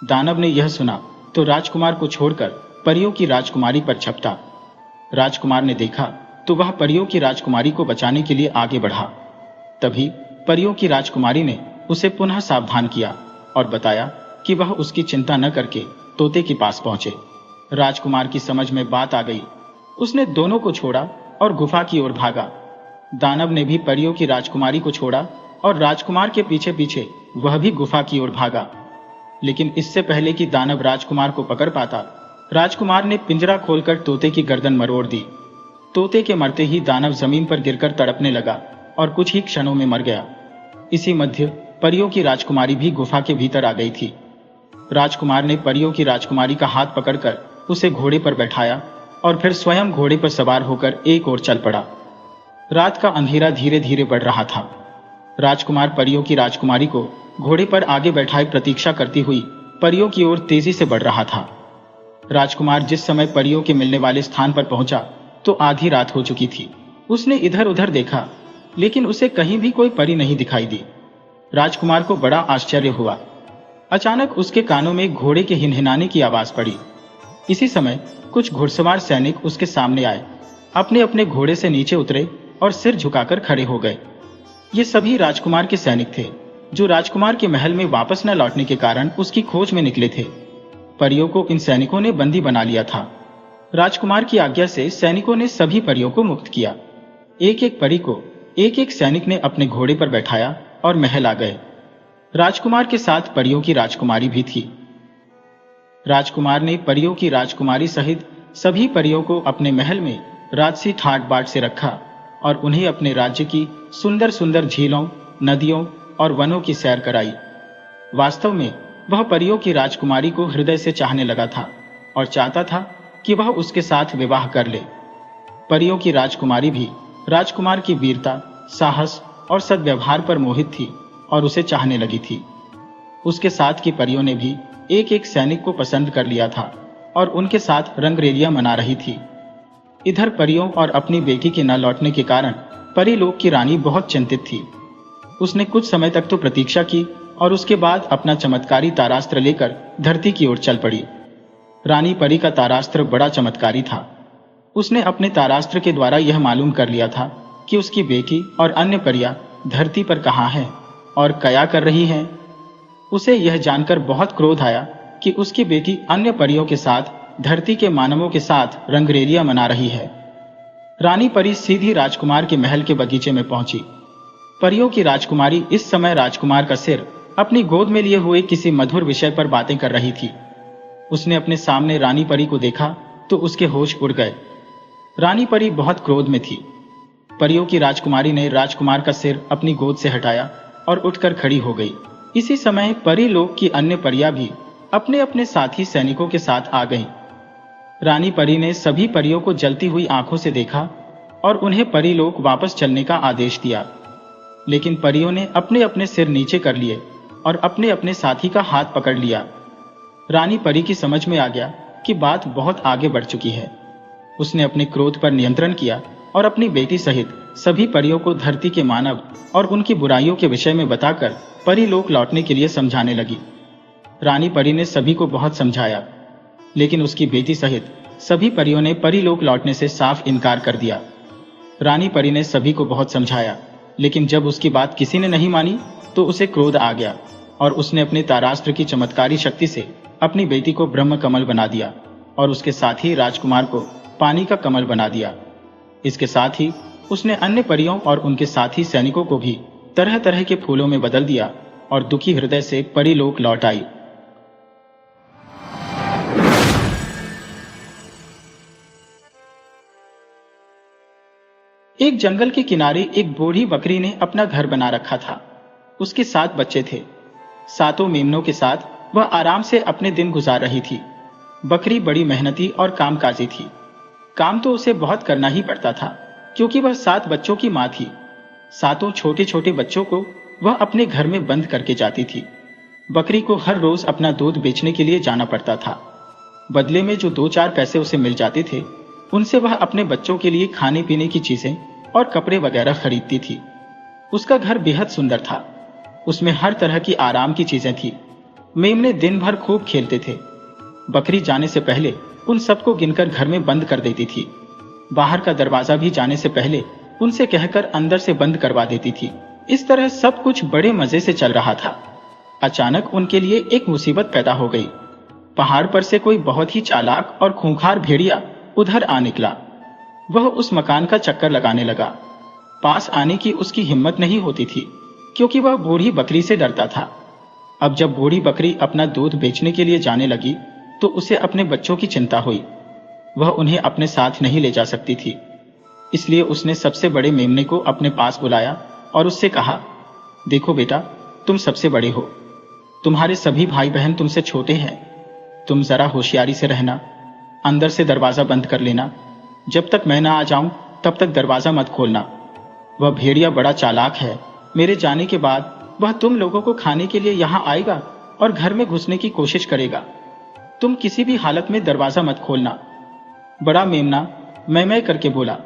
दानव ने यह सुना तो राजकुमार को छोड़कर परियों की राजकुमारी पर झपटा। राजकुमार ने देखा तो वह परियों की राजकुमारी को बचाने के लिए आगे बढ़ा। तभी परियों की राजकुमारी ने उसे पुनः सावधान किया और बताया कि वह उसकी चिंता न करके तोते के पास पहुंचे। राजकुमार की समझ में बात आ गई। उसने दोनों को छोड़ा और गुफा की ओर भागा। दानव ने भी परियों की राजकुमारी को छोड़ा और राजकुमार के पीछे पीछे वह भी गुफा की ओर भागा। लेकिन इससे पहले कि दानव राजकुमार को पकड़ पाता, राजकुमार ने पिंजरा खोलकर तोते की गर्दन मरोड़ दी। तोते के मरते ही दानव जमीन पर गिरकर तड़पने लगा और कुछ ही क्षणों में मर गया। इसी मध्य परियों की राजकुमारी भी गुफा के भीतर आ गई थी। राजकुमार ने परियों की राजकुमारी का हाथ पकड़कर उसे घोड़े पर बैठाया और फिर स्वयं घोड़े पर सवार होकर एक ओर चल पड़ा। रात का अंधेरा धीरे धीरे बढ़ रहा था। राजकुमार परियों की राजकुमारी को घोड़े पर आगे बैठाए प्रतीक्षा करती हुई परियों की ओर तेजी से बढ़ रहा था। राजकुमार जिस समय परियों के मिलने वाले स्थान पर पहुंचा तो आधी रात हो चुकी थी। उसने इधर उधर देखा, लेकिन उसे कहीं भी कोई परी नहीं दिखाई दी। राजकुमार को बड़ा आश्चर्य हुआ। अचानक उसके कानों में घोड़े के हिनहिनाने की आवाज पड़ी। इसी समय कुछ घुड़सवार सैनिक उसके सामने आए, अपने अपने घोड़े से नीचे उतरे और सिर झुकाकर खड़े हो गए। ये सभी राजकुमार के सैनिक थे, जो राजकुमार के महल में वापस न लौटने के कारण उसकी खोज में निकले थे। परियों को इन सैनिकों ने बंदी बना लिया था। राजकुमार की आज्ञा से सैनिकों ने सभी परियों को मुक्त किया। एक एक परी को एक एक सैनिक ने अपने घोड़े पर बैठाया और महल आ गए। राजकुमार के साथ परियों की राजकुमारी भी थी। राजकुमार ने परियों की राजकुमारी सहित सभी परियों को अपने महल में राजसी ठाट बाट से रखा और उन्हें अपने राज्य की सुंदर सुंदर झीलों, नदियों और वनों की सैर कराई। वास्तव में वह परियों की राजकुमारी को हृदय से चाहने लगा था और चाहता था कि वह उसके साथ विवाह कर ले। परियों की राजकुमारी भी राजकुमार की वीरता, साहस और सद्व्यवहार पर मोहित थी और उसे चाहने लगी थी। उसके साथ की परियों ने भी एक एक सैनिक को पसंद कर लिया था और उनके साथ रंगरेलियां मना रही थी। इधर परियों और अपनी बेटी के न लौटने के कारण परीलोक की रानी बहुत चिंतित थी। उसने कुछ समय तक तो प्रतीक्षा की और उसके बाद अपना चमत्कारी तारास्त्र लेकर धरती की ओर चल पड़ी। रानी परी का तारास्त्र बड़ा चमत्कारी था। उसने अपने तारास्त्र के द्वारा यह मालूम कर लिया था कि उसकी बेटी और अन्य परियां धरती पर कहाँ हैं और क्या कर रही हैं। उसे यह जानकर बहुत क्रोध आया कि उसकी बेटी अन्य परियों के साथ धरती के मानवों के साथ रंगरेलियां मना रही है। रानी परी सीधी राजकुमार के महल के बगीचे में पहुंची। परियों की राजकुमारी इस समय राजकुमार का सिर अपनी गोद में लिए हुए किसी मधुर विषय पर बातें कर रही थी। उसने अपने सामने रानी परी को देखा तो उसके होश उड़ गए। रानी परी बहुत क्रोध में थी। परियों की राजकुमारी ने राजकुमार का सिर अपनी गोद से हटाया और उठकर खड़ी हो गई। इसी समय परी लोक की अन्य परियां भी अपने अपने साथी सैनिकों के साथ आ गईं। रानी परी ने सभी परियों को जलती हुई आंखों से देखा और उन्हें परीलोक वापस चलने का आदेश दिया। लेकिन परियों ने अपने अपने सिर नीचे कर लिए और अपने अपने साथी का हाथ पकड़ लिया। रानी परी की समझ में आ गया कि बात बहुत आगे बढ़ चुकी है। उसने अपने क्रोध पर नियंत्रण किया और अपनी बेटी सहित सभी परियों को धरती के मानव और उनकी बुराइयों के विषय में बताकर परीलोक लौटने के लिए समझाने लगी। रानी परी ने सभी को बहुत समझाया, लेकिन उसकी बेटी सहित सभी परियों ने परीलोक लौटने से साफ इनकार कर दिया। रानी परी ने सभी को बहुत समझाया, लेकिन जब उसकी बात किसी ने नहीं मानी तो उसे क्रोध आ गया और उसने अपने तारास्त्र की चमत्कारी शक्ति से अपनी बेटी को ब्रह्म कमल बना दिया और उसके साथ ही राजकुमार को पानी का कमल बना दिया। इसके साथ ही उसने अन्य परियों और उनके साथी सैनिकों को भी तरह तरह के फूलों में बदल दिया और दुखी हृदय से परीलोक लौट आई। एक जंगल के किनारे एक बूढ़ी बकरी ने अपना घर बना रखा था। उसके 7 बच्चे थे। 7 मेमनों के साथ वह आराम से अपने दिन गुजार रही थी। बकरी बड़ी मेहनती और कामकाजी थी। काम तो उसे बहुत करना ही पड़ता था, क्योंकि वह 7 बच्चों की मां थी। 7 छोटे छोटे बच्चों को वह अपने घर में बंद करके जाती थी। बकरी को हर रोज अपना दूध बेचने के लिए जाना पड़ता था। बदले में जो 2-4 पैसे उसे मिल जाते थे, उनसे वह अपने बच्चों के लिए खाने पीने की चीजें और कपड़े वगैरह खरीदती थी। उसका घर बेहद सुंदर था। उसमें हर तरह की आराम की चीजें थी। मेमने दिन भर खूब खेलते थे। बकरी जाने से पहले उन सबको गिनकर घर में बंद कर देती थी। बाहर का दरवाजा भी जाने से पहले उनसे कहकर अंदर से बंद करवा देती थी। इस तरह सब कुछ बड़े मजे से चल रहा था। अचानक उनके लिए एक मुसीबत पैदा हो गई। पहाड़ पर से कोई बहुत ही चालाक और खूंखार भेड़िया उधर आ निकला। वह उस मकान का चक्कर लगाने लगा। पास आने की उसकी हिम्मत नहीं होती थी, क्योंकि वह बूढ़ी बकरी से डरता था। अब जब बूढ़ी बकरी अपना दूध बेचने के लिए जाने लगी तो उसे अपने बच्चों की चिंता हुई। वह उन्हें अपने साथ नहीं ले जा सकती थी। इसलिए उसने सबसे बड़े मेमने को अपने पास बुलाया और उससे कहा, देखो बेटा, तुम सबसे बड़े हो। तुम्हारे सभी भाई बहन तुमसे छोटे हैं। तुम जरा होशियारी से रहना। अंदर से दरवाजा बंद कर लेना। जब तक मैं ना आ जाऊं तब तक दरवाजा मत खोलना। वह भेड़िया बड़ा चालाक है। मेरे जाने के बाद वह तुम लोगों को खाने के लिए यहां आएगा और घर में घुसने की कोशिश करेगा। तुम किसी भी हालत में दरवाजा मत खोलना। बड़ा मेमना मैं करके बोला,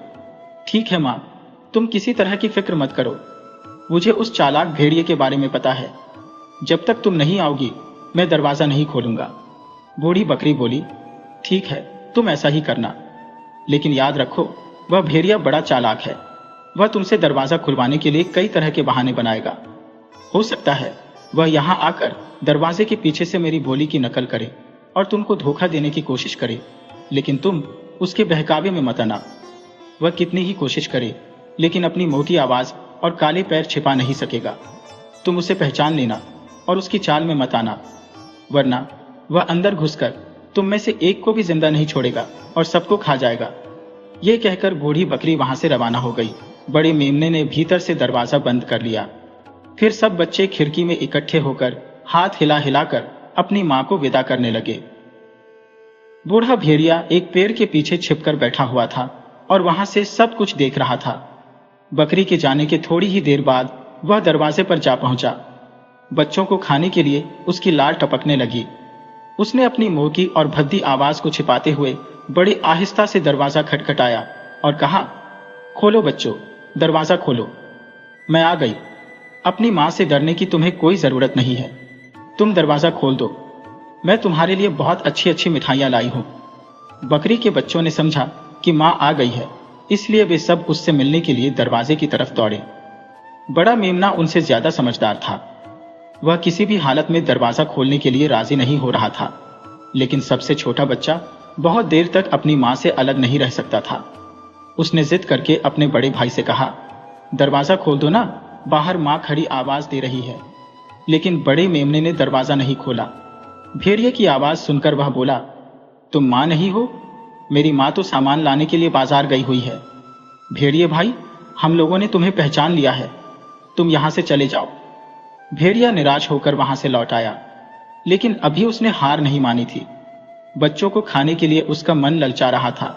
ठीक है मां, तुम किसी तरह की फिक्र मत करो। मुझे उस चालाक भेड़िए के बारे में पता है। जब तक तुम नहीं आओगी मैं दरवाजा नहीं खोलूंगा। बूढ़ी बकरी बोली, ठीक है, तुम ऐसा ही करना, लेकिन याद रखो वह भेड़िया बड़ा चालाक है। वह तुमसे दरवाजा खुलवाने के लिए कई तरह के बहाने बनाएगा। हो सकता है वह यहां आकर दरवाजे के पीछे से मेरी बोली की नकल करे और तुमको धोखा देने की कोशिश करे, लेकिन तुम उसके बहकावे में मत आना। वह कितनी ही कोशिश करे, लेकिन अपनी मोटी आवाज और काले पैर छिपा नहीं सकेगा। तुम उसे पहचान लेना और उसकी चाल में मत आना, वरना वह अंदर घुसकर तुम में से एक को भी जिंदा नहीं छोड़ेगा और सबको खा जाएगा। यह कहकर बूढ़ी बकरी वहां से रवाना हो गई। बड़े मेमने ने भीतर से दरवाजा बंद कर लिया। फिर सब बच्चे खिड़की में इकट्ठे होकर हाथ हिला हिलाकर अपनी मां को विदा करने लगे। बूढ़ा भेड़िया एक पेड़ के पीछे छिपकर बैठा हुआ था और वहां से सब कुछ देख रहा था। बकरी के जाने के थोड़ी ही देर बाद वह दरवाजे पर जा पहुंचा। बच्चों को खाने के लिए उसकी लार टपकने लगी। उसने अपनी मोटी और भद्दी आवाज को छिपाते हुए बड़े आहिस्ता से दरवाजा खटखटाया और कहा, खोलो बच्चों, दरवाजा खोलो। मैं आ गई। अपनी माँ से डरने की तुम्हें कोई जरूरत नहीं है। तुम दरवाजा खोल दो। मैं तुम्हारे लिए बहुत अच्छी अच्छी मिठाइयां लाई हूं। बकरी के बच्चों ने समझा कि माँ आ गई है, इसलिए वे सब उससे मिलने के लिए दरवाजे की तरफ दौड़े। बड़ा मेमना उनसे ज्यादा समझदार था। वह किसी भी हालत में दरवाजा खोलने के लिए राजी नहीं हो रहा था, लेकिन सबसे छोटा बच्चा बहुत देर तक अपनी माँ से अलग नहीं रह सकता था। उसने जिद करके अपने बड़े भाई से कहा, दरवाजा खोल दो ना, बाहर माँ खड़ी आवाज दे रही है। लेकिन बड़े मेमने ने दरवाजा नहीं खोला। भेड़िए की आवाज सुनकर वह बोला, तुम माँ नहीं हो? मेरी माँ तो सामान लाने के लिए बाजार गई हुई है। भेड़िए भाई, हम लोगों ने तुम्हें पहचान लिया है, तुम यहां से चले जाओ। भेड़िया निराश होकर वहां से लौट आया, लेकिन अभी उसने हार नहीं मानी थी। बच्चों को खाने के लिए उसका मन ललचा रहा था।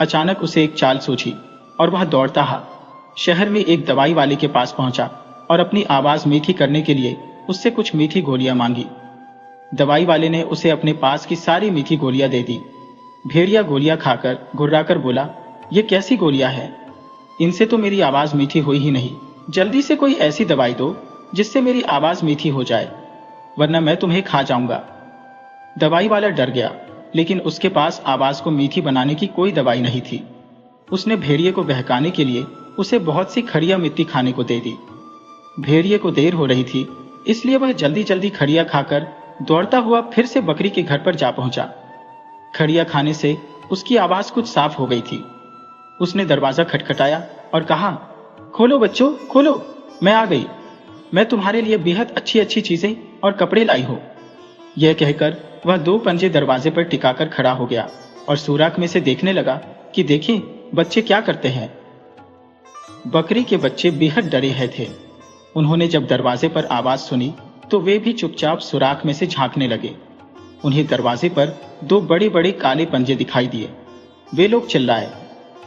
अचानक उसे एक चाल सूझी और वह दौड़ता शहर में एक दवाई वाले के पास पहुंचा और अपनी आवाज मीठी करने के लिए उससे कुछ मीठी गोलियां मांगी। दवाई वाले ने उसे अपने पास की सारी मीठी गोलियां दे दी। भेड़िया गोलियां खाकर गुर्राकर बोला, ये कैसी गोलियां हैं? इनसे तो मेरी आवाज मीठी हुई ही नहीं। जल्दी से कोई ऐसी दवाई दो जिससे मेरी आवाज मीठी हो जाए, वरना मैं तुम्हें खा जाऊंगा। दवाई वाला डर गया, लेकिन उसके पास आवाज को मीठी बनाने की कोई दवाई नहीं थी। उसने भेड़िए को बहकाने के लिए उसे बहुत सी खड़िया मिट्टी खाने को दे दी। भेड़िए को देर हो रही थी, इसलिए वह जल्दी जल्दी खड़िया खाकर दौड़ता हुआ फिर से बकरी के घर पर जा पहुंचा। खड़िया खाने से उसकी आवाज कुछ साफ हो गई थी। उसने दरवाजा खटखटाया और कहा, खोलो बच्चों, खोलो, मैं आ गई। मैं तुम्हारे लिए बेहद अच्छी अच्छी चीजें और कपड़े लाई हूं। यह कहकर वह दो पंजे दरवाजे पर टिकाकर खड़ा हो गया और सुराख में से देखने लगा कि देखें बच्चे क्या करते हैं। बकरी के बच्चे बेहद डरे हैं थे। उन्होंने जब दरवाजे पर आवाज सुनी तो वे भी चुपचाप सुराख में से झांकने लगे। उन्हें दरवाजे पर दो बड़े बड़े काले पंजे दिखाई दिए। वे लोग चिल्लाए,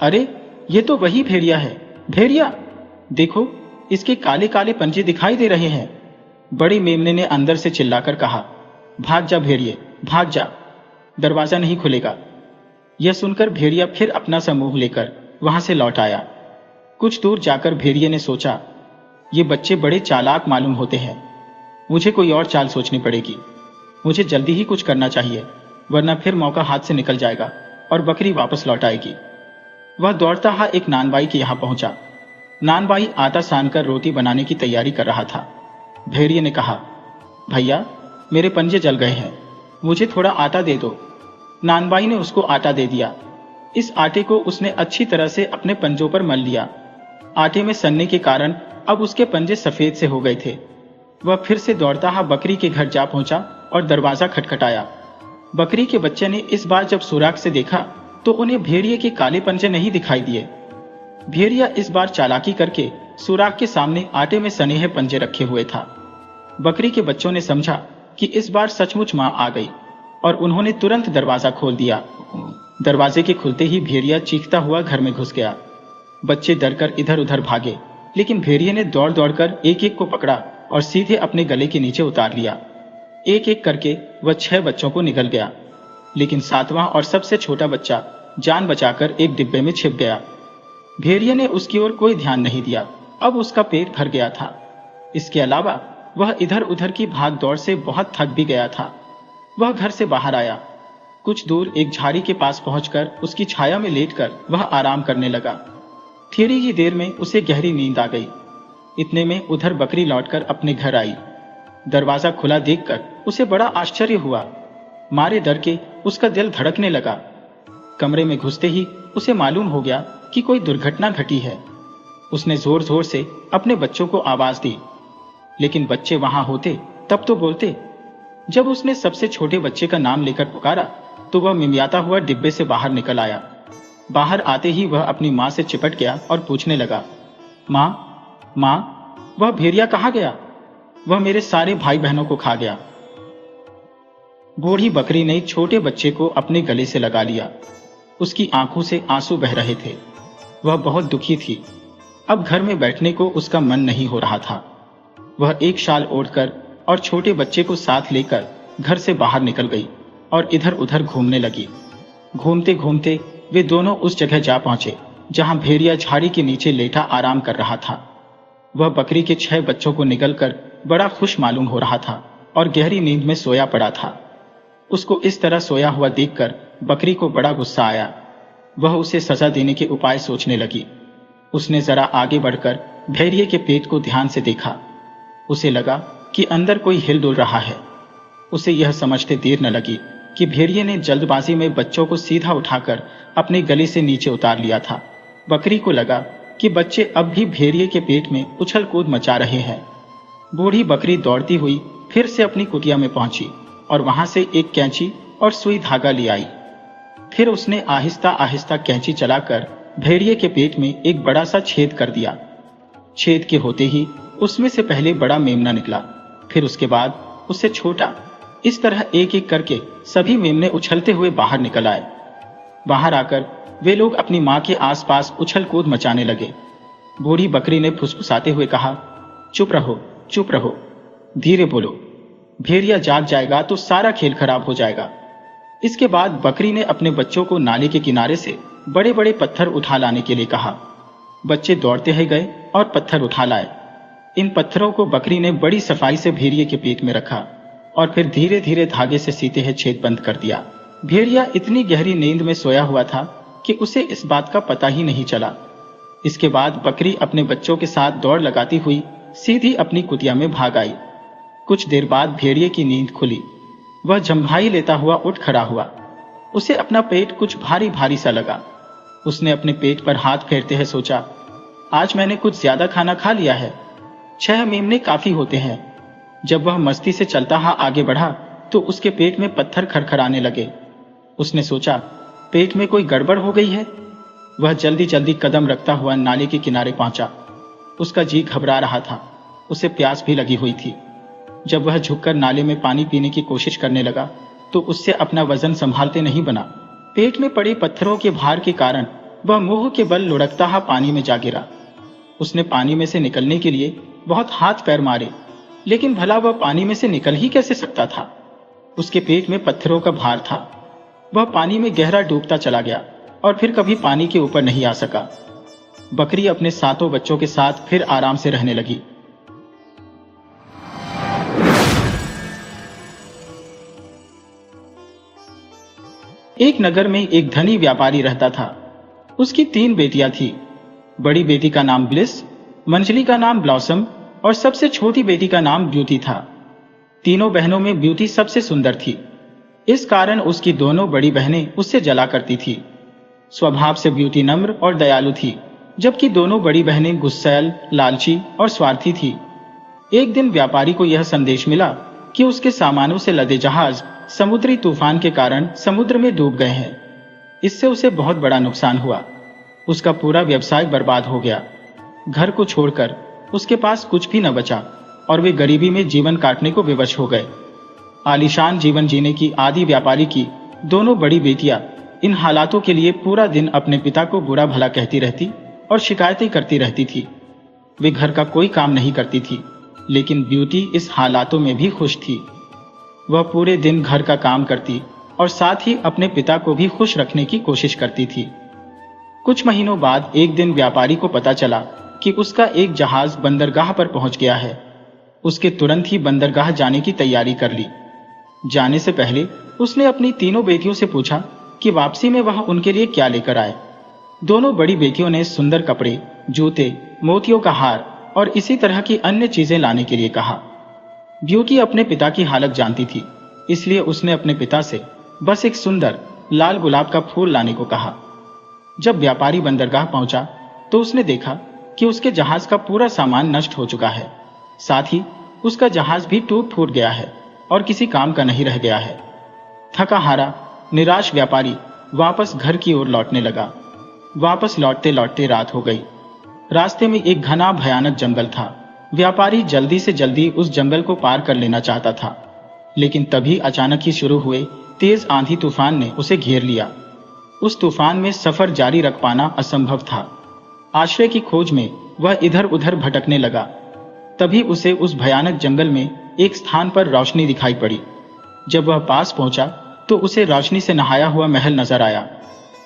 अरे ये तो वही भेड़िया है। भेड़िया, देखो इसके काले काले पंजे दिखाई दे रहे हैं। बड़े मेमने ने अंदर से चिल्लाकर कहा, भाग जा भेड़िए, भाग जा, दरवाजा नहीं खुलेगा। यह सुनकर भेड़िया फिर अपना समूह लेकर वहां से लौट आया। कुछ दूर जाकर भेड़िए ने सोचा, ये बच्चे बड़े चालाक मालूम होते हैं, मुझे कोई और चाल सोचनी पड़ेगी। मुझे जल्दी ही कुछ करना चाहिए, वरना फिर मौका हाथ से निकल जाएगा और बकरी वापस लौट आएगी। वह दौड़ता हुआ एक नानबाई के यहां पहुंचा। नानबाई आटा सानकर रोटी बनाने की तैयारी कर रहा था। भेड़िए ने कहा, भैया मेरे पंजे जल गए हैं, मुझे थोड़ा आटा दे दो। नानबाई ने उसको आटा दे दिया। इस आटे को उसने अच्छी तरह से अपने पंजों पर मल लिया। आटे में सनने के कारण अब उसके पंजे सफेद से हो गए थे। वह फिर से दौड़ता हुआ बकरी के घर जा पहुंचा और दरवाजा खटखटाया। बकरी के बच्चे ने इस बार जब सुराख से देखा तो उन्हें भेड़िए के काले पंजे नहीं दिखाई दिए। भेड़िया इस बार चालाकी करके सुराख के सामने आटे में सने हुए पंजे रखे हुए था। बकरी के बच्चों ने समझा कि इस बार सचमुच मां आ गई और उन्होंने तुरंत दरवाजा खोल दिया। दरवाजे के खुलते ही भेड़िया चीखता हुआ घर में घुस गया। बच्चे डरकर इधर उधर भागे, लेकिन भेड़िए ने दौड़ दौड़कर एक एक को पकड़ा और सीधे अपने गले के नीचे उतार लिया। एक एक करके वह 6 बच्चों को निगल गया, लेकिन 7वां और सबसे छोटा बच्चा जान बचाकर एक डिब्बे में छिप गया। भेड़िए ने उसकी ओर कोई ध्यान नहीं दिया, अब उसका पेट भर गया था। इसके अलावा वह इधर उधर की भाग दौड़ से बहुत थक भी गया था। वह घर से बाहर आया। कुछ दूर एक झाड़ी के पास पहुंचकर उसकी छाया में लेटकर वह आराम करने लगा। थोड़ी ही देर में उसे गहरी नींद आ गई। इतने में उधर बकरी लौटकर अपने घर आई। दरवाजा खुला देखकर उसे बड़ा आश्चर्य हुआ। मारे डर के उसका दिल धड़कने लगा। कमरे में घुसते ही उसे मालूम हो गया कि कोई दुर्घटना घटी है। उसने जोर जोर से अपने बच्चों को आवाज दी, लेकिन बच्चे वहां होते तब तो बोलते। जब उसने सबसे छोटे बच्चे का नाम लेकर पुकारा तो वह मिमियाता हुआ डिब्बे से बाहर निकल आया। बाहर आते ही वह अपनी मां से चिपट गया और पूछने लगा, मां, मां, वह भेड़िया कहाँ गया? वह मेरे सारे भाई बहनों को खा गया। बूढ़ी बकरी ने छोटे बच्चे को अपने गले से लगा लिया। उसकी आंखों से आंसू बह रहे थे। वह बहुत दुखी थी। अब घर में बैठने को उसका मन नहीं हो रहा था। वह एक शाल ओढ़कर और छोटे बच्चे को साथ लेकर घर से बाहर निकल गई और इधर उधर घूमने लगी। घूमते घूमते वे दोनों उस जगह जा पहुंचे जहां भेड़िया झाड़ी के नीचे लेटा आराम कर रहा था। वह बकरी के 6 बच्चों को निगलकर बड़ा खुश मालूम हो रहा था और गहरी नींद में सोया पड़ा था। उसको इस तरह सोया हुआ देखकर बकरी को बड़ा गुस्सा आया। वह उसे सजा देने के उपाय सोचने लगी। उसने जरा आगे बढ़कर भेड़िए के पेट को ध्यान से देखा। उसे लगा कि अंदर कोई हिलडुल रहा है। उसे यह समझते देर न लगी कि भेड़िए ने जल्दबाजी में बच्चों को सीधा उठाकर अपने गले से नीचे उतार लिया था। बकरी को लगा कि बच्चे अब भी भेड़िए के पेट में उछल कूद मचा रहे हैं। बूढ़ी बकरी दौड़ती हुई फिर से अपनी कुटिया में पहुंची और वहां से एक कैंची और सुई धागा ले आई। फिर उसने आहिस्ता आहिस्ता कैंची चलाकर भेड़िए के पेट में एक बड़ा सा छेद कर दिया। छेद के होते ही उसमें से पहले बड़ा मेमना निकला, फिर उसके बाद उससे छोटा। इस तरह एक एक करके सभी मेमने उछलते हुए बाहर निकल आए। बाहर आकर वे लोग अपनी मां के आसपास उछल कूद मचाने लगे। बूढ़ी बकरी ने फुसफुसाते हुए कहा, चुप रहो, चुप रहो, धीरे बोलो, भेड़िया जाग जाएगा तो सारा खेल खराब हो जाएगा। इसके बाद बकरी ने अपने बच्चों को नाले के किनारे से बड़े बड़े पत्थर उठा लाने के लिए कहा। बच्चे दौड़ते ही गए और पत्थर उठा लाए। इन पत्थरों को बकरी ने बड़ी सफाई से भेड़िए के पेट में रखा और फिर धीरे धीरे धागे से सीते ही छेद बंद कर दिया। भेड़िया इतनी गहरी नींद में सोया हुआ था कि उसे इस बात का पता ही नहीं चला। इसके बाद बकरी अपने बच्चों के साथ दौड़ लगाती हुई सीधी अपनी कुटिया में भाग आई। कुछ देर बाद भेड़िए की नींद खुली। वह झम्भाई लेता हुआ उठ खड़ा हुआ। उसे अपना पेट कुछ भारी भारी सा लगा। उसने अपने पेट पर हाथ फेरते हुए सोचा, आज मैंने कुछ ज्यादा खाना खा लिया है। 6 मेमने काफी होते हैं। जब वह मस्ती से चलता हुआ आगे बढ़ा तो उसके पेट में पत्थर खड़खड़ाने लगे। उसने सोचा, पेट में कोई गड़बड़ हो गई है। वह जल्दी जल्दी कदम रखता हुआ नाले के किनारे पहुंचा। उसका जी घबरा रहा था। उसे प्यास भी लगी हुई थी। जब वह झुककर नाले में पानी पीने की कोशिश करने लगा तो उससे अपना वजन संभालते नहीं बना। पेट में पड़े पत्थरों के भार के कारण वह मुंह के बल लुढ़कता हुआ पानी में जा गिरा। उसने पानी में से निकलने के लिए बहुत हाथ पैर मारे, लेकिन भला वह पानी में से निकल ही कैसे सकता था। उसके पेट में पत्थरों का भार था। वह पानी में गहरा डूबता चला गया और फिर कभी पानी के ऊपर नहीं आ सका। बकरी अपने 7 बच्चों के साथ फिर आराम से रहने लगी। एक नगर में एक धनी व्यापारी रहता था। उसकी 3 बेटियां थी। बड़ी बेटी का नाम ब्लिस, मंझली का नाम ब्लॉसम और सबसे छोटी बेटी का नाम ब्यूटी था। तीनों बहनों में ब्यूटी सबसे सुंदर थी। इस कारण उसकी दोनों बड़ी बहनें उससे जला करती थी। स्वभाव से ब्यूटी नम्र और दयालु थी, जबकि दोनों बड़ी बहनें गुस्सैल, लालची और स्वार्थी थी। एक दिन व्यापारी को यह संदेश मिला कि उसके सामानों से लदे जहाज समुद्री तूफान के कारण समुद्र में डूब गए हैं। इससे उसे बहुत बड़ा नुकसान हुआ। उसका पूरा व्यवसाय बर्बाद हो गया। घर को छोड़कर उसके पास कुछ भी न बचा और वे गरीबी में जीवन काटने को विवश हो गए। आलीशान जीवन जीने की आदि व्यापारी की दोनों बड़ी बेटियां इन हालातों के लिए पूरा दिन अपने पिता को बुरा भला कहती रहती और शिकायतें करती रहती थी। वे घर का कोई काम नहीं करती थी, लेकिन ब्यूटी इस हालातों में भी खुश थी। वह पूरे दिन घर का काम करती और साथ ही अपने पिता को भी खुश रखने की कोशिश करती थी। कुछ महीनों बाद एक दिन व्यापारी को पता चला कि उसका एक जहाज बंदरगाह पर पहुंच गया है। उसके तुरंत ही बंदरगाह जाने की तैयारी कर ली। जाने से पहले उसने अपनी तीनों बेटियों से पूछा कि वापसी में वह उनके लिए क्या लेकर आए। दोनों बड़ी बेटियों ने सुंदर कपड़े, जूते, मोतियों का हार और इसी तरह की अन्य चीजें लाने के लिए कहा। ब्यूटी अपने पिता की हालत जानती थी, इसलिए उसने अपने पिता से बस एक सुंदर लाल गुलाब का फूल लाने को कहा। जब व्यापारी बंदरगाह पहुंचा तो उसने देखा कि उसके जहाज का पूरा सामान नष्ट हो चुका है। साथ ही उसका जहाज भी टूट फूट गया है और किसी काम का नहीं रह गया है। थका हारा निराश व्यापारी वापस घर की ओर लौटने लगा। वापस लौटते लौटते रात हो गई। रास्ते में एक घना भयानक जंगल था। व्यापारी जल्दी से जल्दी उस जंगल को पार कर लेना चाहता था, लेकिन तभी अचानक ही शुरू हुए तेज आंधी तूफान ने उसे घेर लिया। उस तूफान में सफर जारी रख पाना असंभव था। आश्रय की खोज में वह इधर उधर भटकने लगा। तभी उसे उस भयानक जंगल में एक स्थान पर रोशनी दिखाई पड़ी। जब वह पास पहुंचा तो उसे रोशनी से नहाया हुआ महल नजर आया।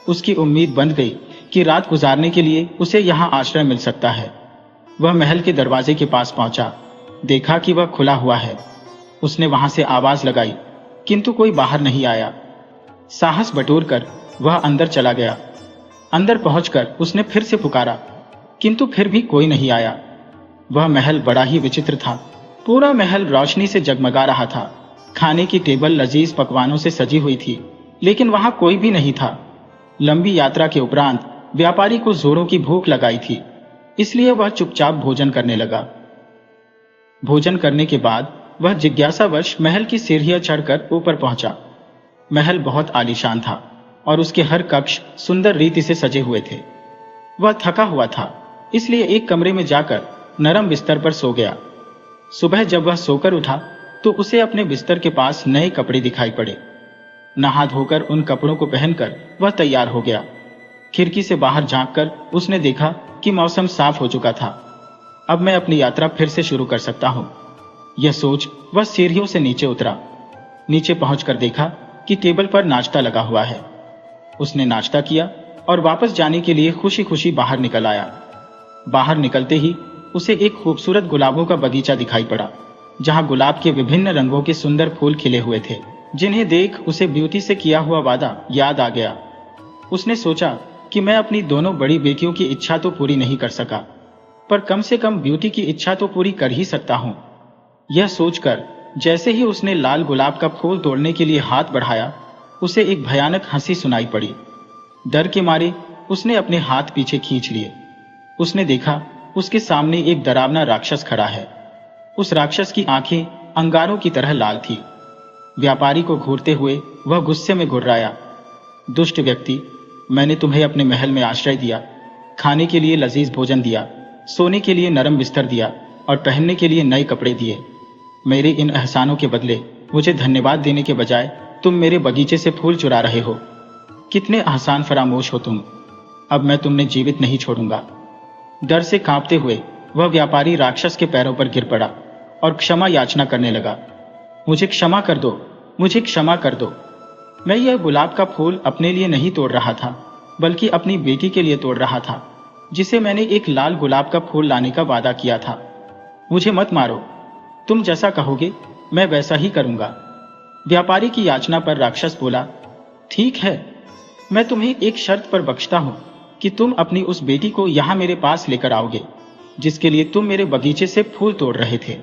उसकी उम्मीद बंध गई कि रात गुजारने के लिए उसे यहाँ आश्रय मिल सकता है। वह महल के दरवाजे के पास पहुंचा, देखा कि वह खुला हुआ है। उसने वहां से आवाज लगाई, किंतु कोई बाहर नहीं आया। साहस बटोरकर वह अंदर चला गया। अंदर पहुंचकर उसने फिर से पुकारा, किंतु फिर भी कोई नहीं आया। वह महल बड़ा ही विचित्र था। पूरा महल रोशनी से जगमगा रहा था। खाने की टेबल लजीज पकवानों से सजी हुई थी, लेकिन वहां कोई भी नहीं था। लंबी यात्रा के उपरांत व्यापारी को जोरों की भूख लगाई थी, इसलिए वह चुपचाप भोजन करने लगा। भोजन करने के बाद वह जिज्ञासावश महल की सीढ़ियां चढ़कर ऊपर पहुंचा। महल बहुत आलीशान था और उसके हर कक्ष सुंदर रीति से सजे हुए थे। वह थका हुआ था, इसलिए एक कमरे में जाकर नरम बिस्तर पर सो गया। सुबह जब वह सोकर उठा तो उसे अपने बिस्तर के पास नए कपड़े दिखाई पड़े। नहा धोकर उन कपड़ों को पहनकर वह तैयार हो गया। खिड़की से बाहर झांककर उसने देखा कि मौसम साफ हो चुका था। अब मैं अपनी यात्रा फिर से शुरू कर सकता हूं। यह सोच वह सीढ़ियों से नीचे उतरा। नीचे पहुंचकर देखा कि टेबल पर नाश्ता लगा हुआ है। उसने नाश्ता किया और वापस जाने के लिए खुशी खुशी बाहर निकल आया। बाहर निकलते ही उसे एक खूबसूरत गुलाबों का बगीचा दिखाई पड़ा, जहां गुलाब के विभिन्न रंगों के सुंदर फूल खिले हुए थे, जिन्हें देख उसे ब्यूटी से किया हुआ वादा याद आ गया। उसने सोचा कि मैं अपनी दोनों बड़ी बेटियों की इच्छा तो पूरी नहीं कर सका, पर कम से कम ब्यूटी की इच्छा तो पूरी कर ही सकता हूं। यह सोचकर जैसे ही उसने लाल गुलाब का फूल तोड़ने के लिए हाथ बढ़ाया, उसे एक भयानक हंसी सुनाई पड़ी। डर के मारे उसने अपने हाथ पीछे खींच लिए। उसने देखा उसके सामने एक डरावना राक्षस खड़ा है। उस राक्षस की आंखें अंगारों की तरह लाल थी। व्यापारी को घूरते हुए वह गुस्से में गुर्राया, दुष्ट व्यक्ति, मैंने तुम्हें अपने महल में आश्रय दिया, खाने के लिए लजीज भोजन दिया, सोने के लिए नरम बिस्तर दिया और पहनने के लिए नए कपड़े दिए। मेरे इन एहसानों के बदले मुझे धन्यवाद देने के बजाय तुम मेरे बगीचे से फूल चुरा रहे हो। कितने आसान फरामोश हो तुम। अब मैं तुम्हें जीवित नहीं छोड़ूंगा। डर से कांपते हुए वह व्यापारी राक्षस के पैरों पर गिर पड़ा और क्षमा याचना करने लगा। मुझे क्षमा कर दो, मुझे क्षमा कर दो। मैं यह गुलाब का फूल अपने लिए नहीं तोड़ रहा था, बल्कि अपनी बेटी के लिए तोड़ रहा था, जिसे मैंने एक लाल गुलाब का फूल लाने का वादा किया था। मुझे मत मारो, तुम जैसा कहोगे मैं वैसा ही करूंगा। व्यापारी की याचना पर राक्षस बोला, ठीक है, मैं तुम्हें एक शर्त पर बख्शता हूं कि तुम अपनी उस बेटी को यहां मेरे पास लेकर आओगे, जिसके लिए तुम मेरे बगीचे से फूल तोड़ रहे थे।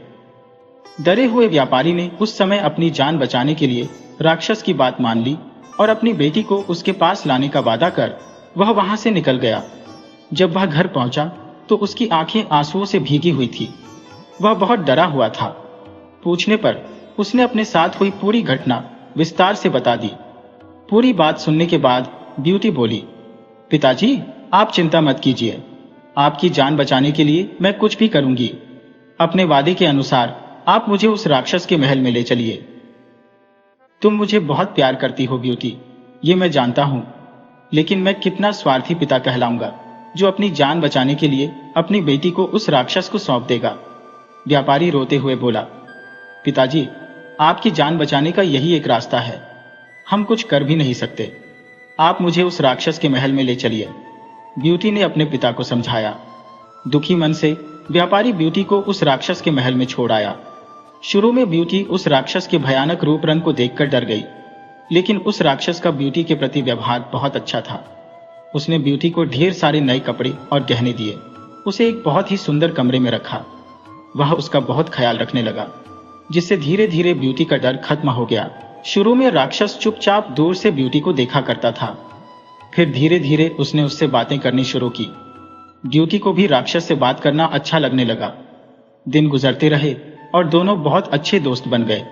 डरे हुए व्यापारी ने उस समय अपनी जान बचाने के लिए राक्षस की बात मान ली और अपनी बेटी को उसके पास लाने का वादा कर वह वहां से निकल गया। जब वह घर पहुंचा तो उसकी आंखें आंसुओं से भीगी हुई थी। वह बहुत डरा हुआ था। पूछने पर उसने अपने साथ हुई पूरी घटना विस्तार से बता दी। पूरी बात सुनने के बाद ब्यूटी बोली, पिताजी, आप चिंता मत कीजिए, आपकी जान बचाने के लिए मैं कुछ भी करूंगी। अपने वादे के अनुसार आप मुझे उस राक्षस के महल में ले चलिए। तुम मुझे बहुत प्यार करती हो ब्यूटी, ये मैं जानता हूं, लेकिन मैं कितना स्वार्थी पिता कहलाऊंगा जो अपनी जान बचाने के लिए अपनी बेटी को उस राक्षस को सौंप देगा। व्यापारी रोते हुए बोला, पिताजी, आपकी जान बचाने का यही एक रास्ता है, हम कुछ कर भी नहीं सकते। आप मुझे उस राक्षस के महल में ले चलिए। ब्यूटी ने अपने पिता को समझाया। दुखी मन से व्यापारी ब्यूटी को उस राक्षस के महल में छोड़ आया। शुरू में ब्यूटी उस राक्षस के भयानक रूप रंग को देखकर डर गई, लेकिन उस राक्षस का ब्यूटी के प्रति व्यवहार बहुत अच्छा था। उसने ब्यूटी को ढेर सारे नए कपड़े और गहने दिए, उसे एक बहुत ही सुंदर कमरे में रखा। वह उसका बहुत ख्याल रखने लगा, जिससे धीरे धीरे ब्यूटी का डर खत्म हो गया। शुरू में राक्षस चुपचाप दूर से ब्यूटी को देखा करता था, फिर धीरे धीरे उसने उससे बातें करनी शुरू की। ब्यूटी को भी राक्षस से बात करना अच्छा लगने लगा। दिन गुजरते रहे और दोनों बहुत अच्छे दोस्त बन गए।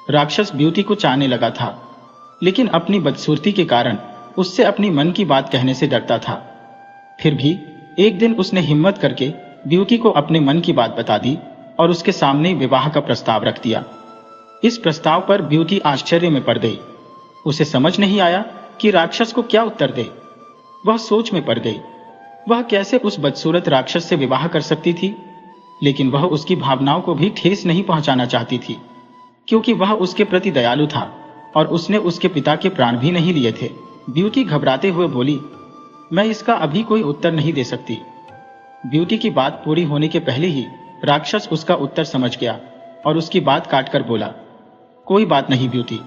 राक्षस ब्यूटी को चाहने लगा था, लेकिन अपनी बदसूरती के कारण उससे अपनी मन की बात कहने से डरता था। फिर भी एक दिन उसने हिम्मत करके ब्यूटी को अपने मन की बात बता दी और उसके सामने विवाह का प्रस्ताव रख दिया। इस प्रस्ताव पर ब्यूटी आश्चर्य में पड़ गई। उसे समझ नहीं आया कि राक्षस को क्या उत्तर दे। वह सोच में पड़ गई, वह कैसे उस बदसूरत राक्षस से विवाह कर सकती थी। लेकिन वह उसकी भावनाओं को भी ठेस नहीं पहुंचाना चाहती थी, क्योंकि वह उसके प्रति दयालु था और उसने उसके पिता के प्राण भी नहीं लिए थे। ब्यूटी घबराते हुए बोली, मैं इसका अभी कोई उत्तर नहीं दे सकती। ब्यूटी की बात पूरी होने के पहले ही राक्षस उसका उत्तर समझ गया और उसकी बात काटकर बोला, कोई बात नहीं ब्यूटी,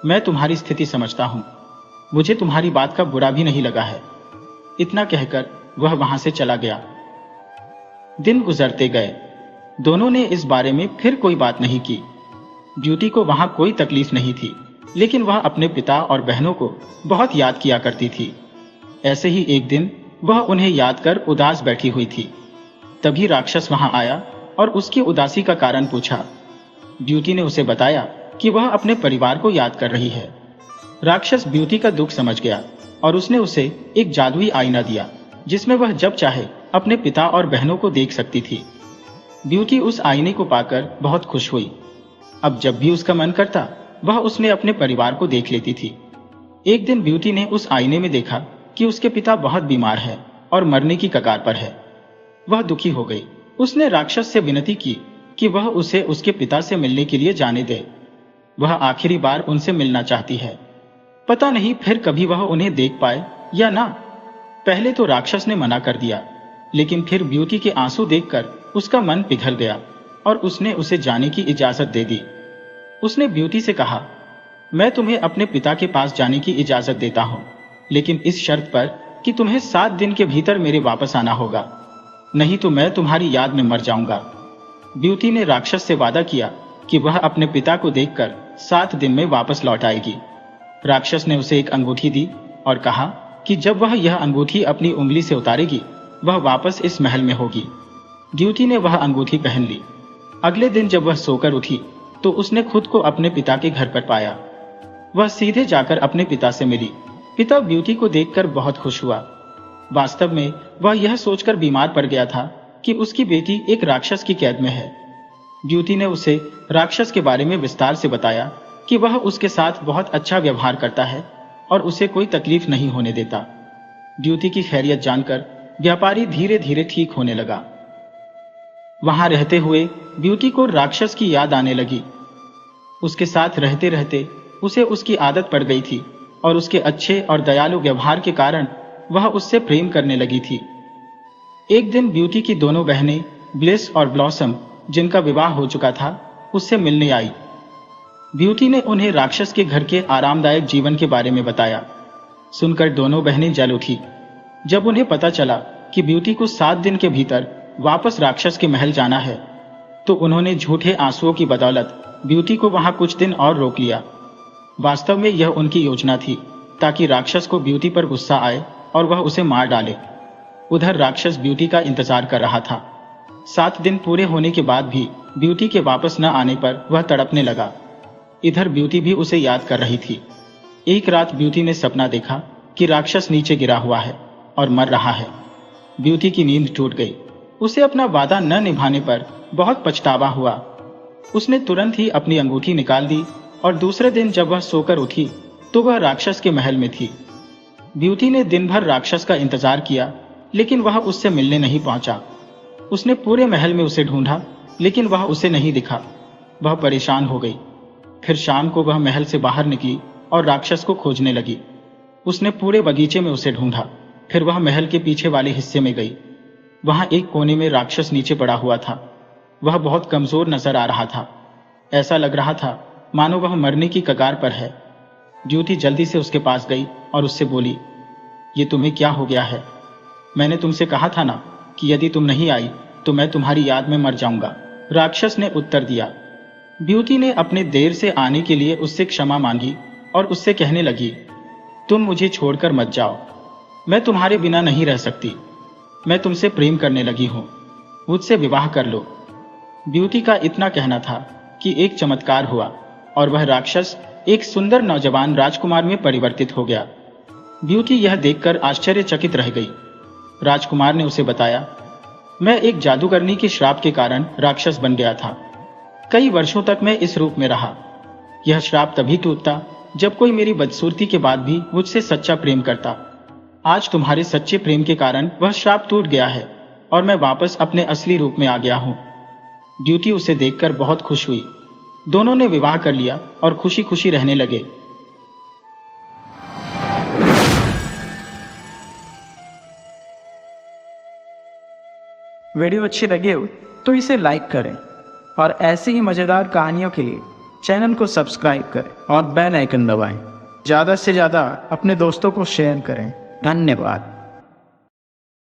मैं तुम्हारी स्थिति समझता हूं, मुझे तुम्हारी बात का बुरा भी नहीं लगा है। इतना कहकर वह वहां से चला गया। दिन गुजरते गए, दोनों ने इस बारे में फिर कोई बात नहीं की। ब्यूटी को वहां कोई तकलीफ नहीं थी, लेकिन वह अपने पिता और बहनों को बहुत याद किया करती थी। ऐसे ही एक दिन वह उन्हें याद कर उदास बैठी हुई थी। तभी राक्षस वहां आया और उसकी उदासी का कारण पूछा। ब्यूटी ने उसे बताया कि वह अपने परिवार को याद कर रही है। राक्षस ब्यूटी का दुख समझ गया और उसने उसे एक जादुई आईना दिया, जिसमें वह जब चाहे अपने पिता और बहनों को देख सकती थी। ब्यूटी उस आईने को पाकर बहुत खुश हुई। अब जब भी उसका मन करता, वह उसने अपने परिवार को देख लेती थी। एक दिन ब्यूटी ने उस आईने में देखा कि उसके पिता बहुत बीमार है और मरने की कगार पर है। वह दुखी हो गई। उसने राक्षस से विनती की कि वह उसे उसके पिता से मिलने के लिए जाने दे। वह आखिरी बार उनसे मिलना चाहती है। पता नहीं फिर कभी वह उन्हें देख पाए या ना। पहले तो राक्षस ने मना कर दिया, लेकिन फिर ब्यूटी के आंसू देखकर उसका मन पिघल गया और उसने उसे जाने की इजाजत दे दी। उसने ब्यूटी से कहा, मैं तुम्हें अपने पिता के पास जाने की इजाजत देता हूं, लेकिन इस शर्त पर कि तुम्हें 7 दिन के भीतर मेरे वापस आना होगा, नहीं तो मैं तुम्हारी याद में मर जाऊंगा। ब्यूटी ने राक्षस से वादा किया कि वह अपने पिता को देखकर 7 दिन में वापस लौट आएगी। राक्षस ने उसे एक अंगूठी दी और कहा कि जब वह यह अंगूठी अपनी उंगली से उतारेगी, वह वापस इस महल में होगी। ब्यूटी ने वह अंगूठी पहन ली। अगले दिन जब वह सोकर उठी तो उसने खुद को अपने पिता के घर पर पाया। वह सीधे जाकर अपने पिता से मिली। पिता ब्यूटी को देखकर बहुत खुश हुआ। वास्तव में वह यह सोचकर बीमार पड़ गया था कि उसकी बेटी एक राक्षस की कैद में है। ब्यूटी ने उसे राक्षस के बारे में विस्तार से बताया कि वह उसके साथ बहुत अच्छा व्यवहार करता है और उसे कोई तकलीफ नहीं होने देता। ब्यूटी की खैरियत जानकर व्यापारी धीरे धीरे ठीक होने लगा। वहां रहते हुए ब्यूटी को राक्षस की याद आने लगी। उसके साथ रहते रहते उसे उसकी आदत पड़ गई थी और उसके अच्छे और दयालु व्यवहार के कारण वह उससे प्रेम करने लगी थी। एक दिन ब्यूटी की दोनों बहनें ब्लिस और ब्लॉसम, जिनका विवाह हो चुका था, उससे मिलने आई। ब्यूटी ने उन्हें राक्षस के घर के आरामदायक जीवन के बारे में बताया। सुनकर दोनों बहनें जल उठी। जब उन्हें पता चला कि ब्यूटी को 7 दिन के भीतर वापस राक्षस के महल जाना है, तो उन्होंने झूठे आंसुओं की बदौलत ब्यूटी को वहां कुछ दिन और रोक लिया। वास्तव में यह उनकी योजना थी, ताकि राक्षस को ब्यूटी पर गुस्सा आए और वह उसे मार डाले। उधर राक्षस ब्यूटी का इंतजार कर रहा था। 7 दिन पूरे होने के बाद भी ब्यूटी के वापस न आने पर वह तड़पने लगा। इधर ब्यूटी भी उसे याद कर रही थी। एक रात ब्यूटी ने सपना देखा कि राक्षस नीचे गिरा हुआ है और मर रहा है। ब्यूटी की नींद टूट गई। उसे अपना वादा न निभाने पर बहुत पछतावा हुआ। उसने तुरंत ही अपनी अंगूठी निकाल दी और दूसरे दिन जब वह सोकर उठी तो वह राक्षस के महल में थी। ब्यूटी ने दिन भर राक्षस का इंतजार किया, लेकिन वह उससे मिलने नहीं पहुंचा। उसने पूरे महल में उसे ढूंढा, लेकिन वह उसे नहीं दिखा। वह परेशान हो गई। फिर शाम को वह महल से बाहर निकली और राक्षस को खोजने लगी। उसने पूरे बगीचे में उसे ढूंढा। फिर वह महल के पीछे वाले हिस्से में गई। वहां एक कोने में राक्षस नीचे पड़ा हुआ था। वह बहुत कमजोर नजर आ रहा था। ऐसा लग रहा था मानो वह मरने की कगार पर है। ब्यूटी जल्दी से उसके पास गई और उससे बोली, ये तुम्हें क्या हो गया है? मैंने तुमसे कहा था ना कि यदि तुम नहीं आई तो मैं तुम्हारी याद में मर जाऊंगा। राक्षस ने उत्तर दिया। ब्यूटी ने अपने देर से आने के लिए उससे क्षमा मांगी और उससे कहने लगी, तुम मुझे छोड़कर मत जाओ, मैं तुम्हारे बिना नहीं रह सकती। मैं तुमसे प्रेम करने लगी हूं, मुझसे विवाह कर लो। ब्यूटी का इतना कहना था कि एक चमत्कार हुआ और वह राक्षस एक सुंदर नौजवान राजकुमार में परिवर्तित हो गया। ब्यूटी यह देखकर आश्चर्यचकित रह गई। राजकुमार ने उसे बताया, मैं एक जादूगरनी के श्राप के कारण राक्षस बन गया था। कई वर्षों तक मैं इस रूप में रहा। यह श्राप तभी टूटता जब कोई मेरी बदसूरती के बाद भी मुझसे सच्चा प्रेम करता। आज तुम्हारे सच्चे प्रेम के कारण वह श्राप टूट गया है और मैं वापस अपने असली रूप में आ गया हूँ। ड्यूटी उसे देखकर बहुत खुश हुई। दोनों ने विवाह कर लिया और खुशी खुशी रहने लगे। वीडियो अच्छी लगे हो तो इसे लाइक करें और ऐसी ही मज़ेदार कहानियों के लिए चैनल को सब्सक्राइब करें और बेल आइकन दबाएं। ज़्यादा से ज़्यादा अपने दोस्तों को शेयर करें। धन्यवाद।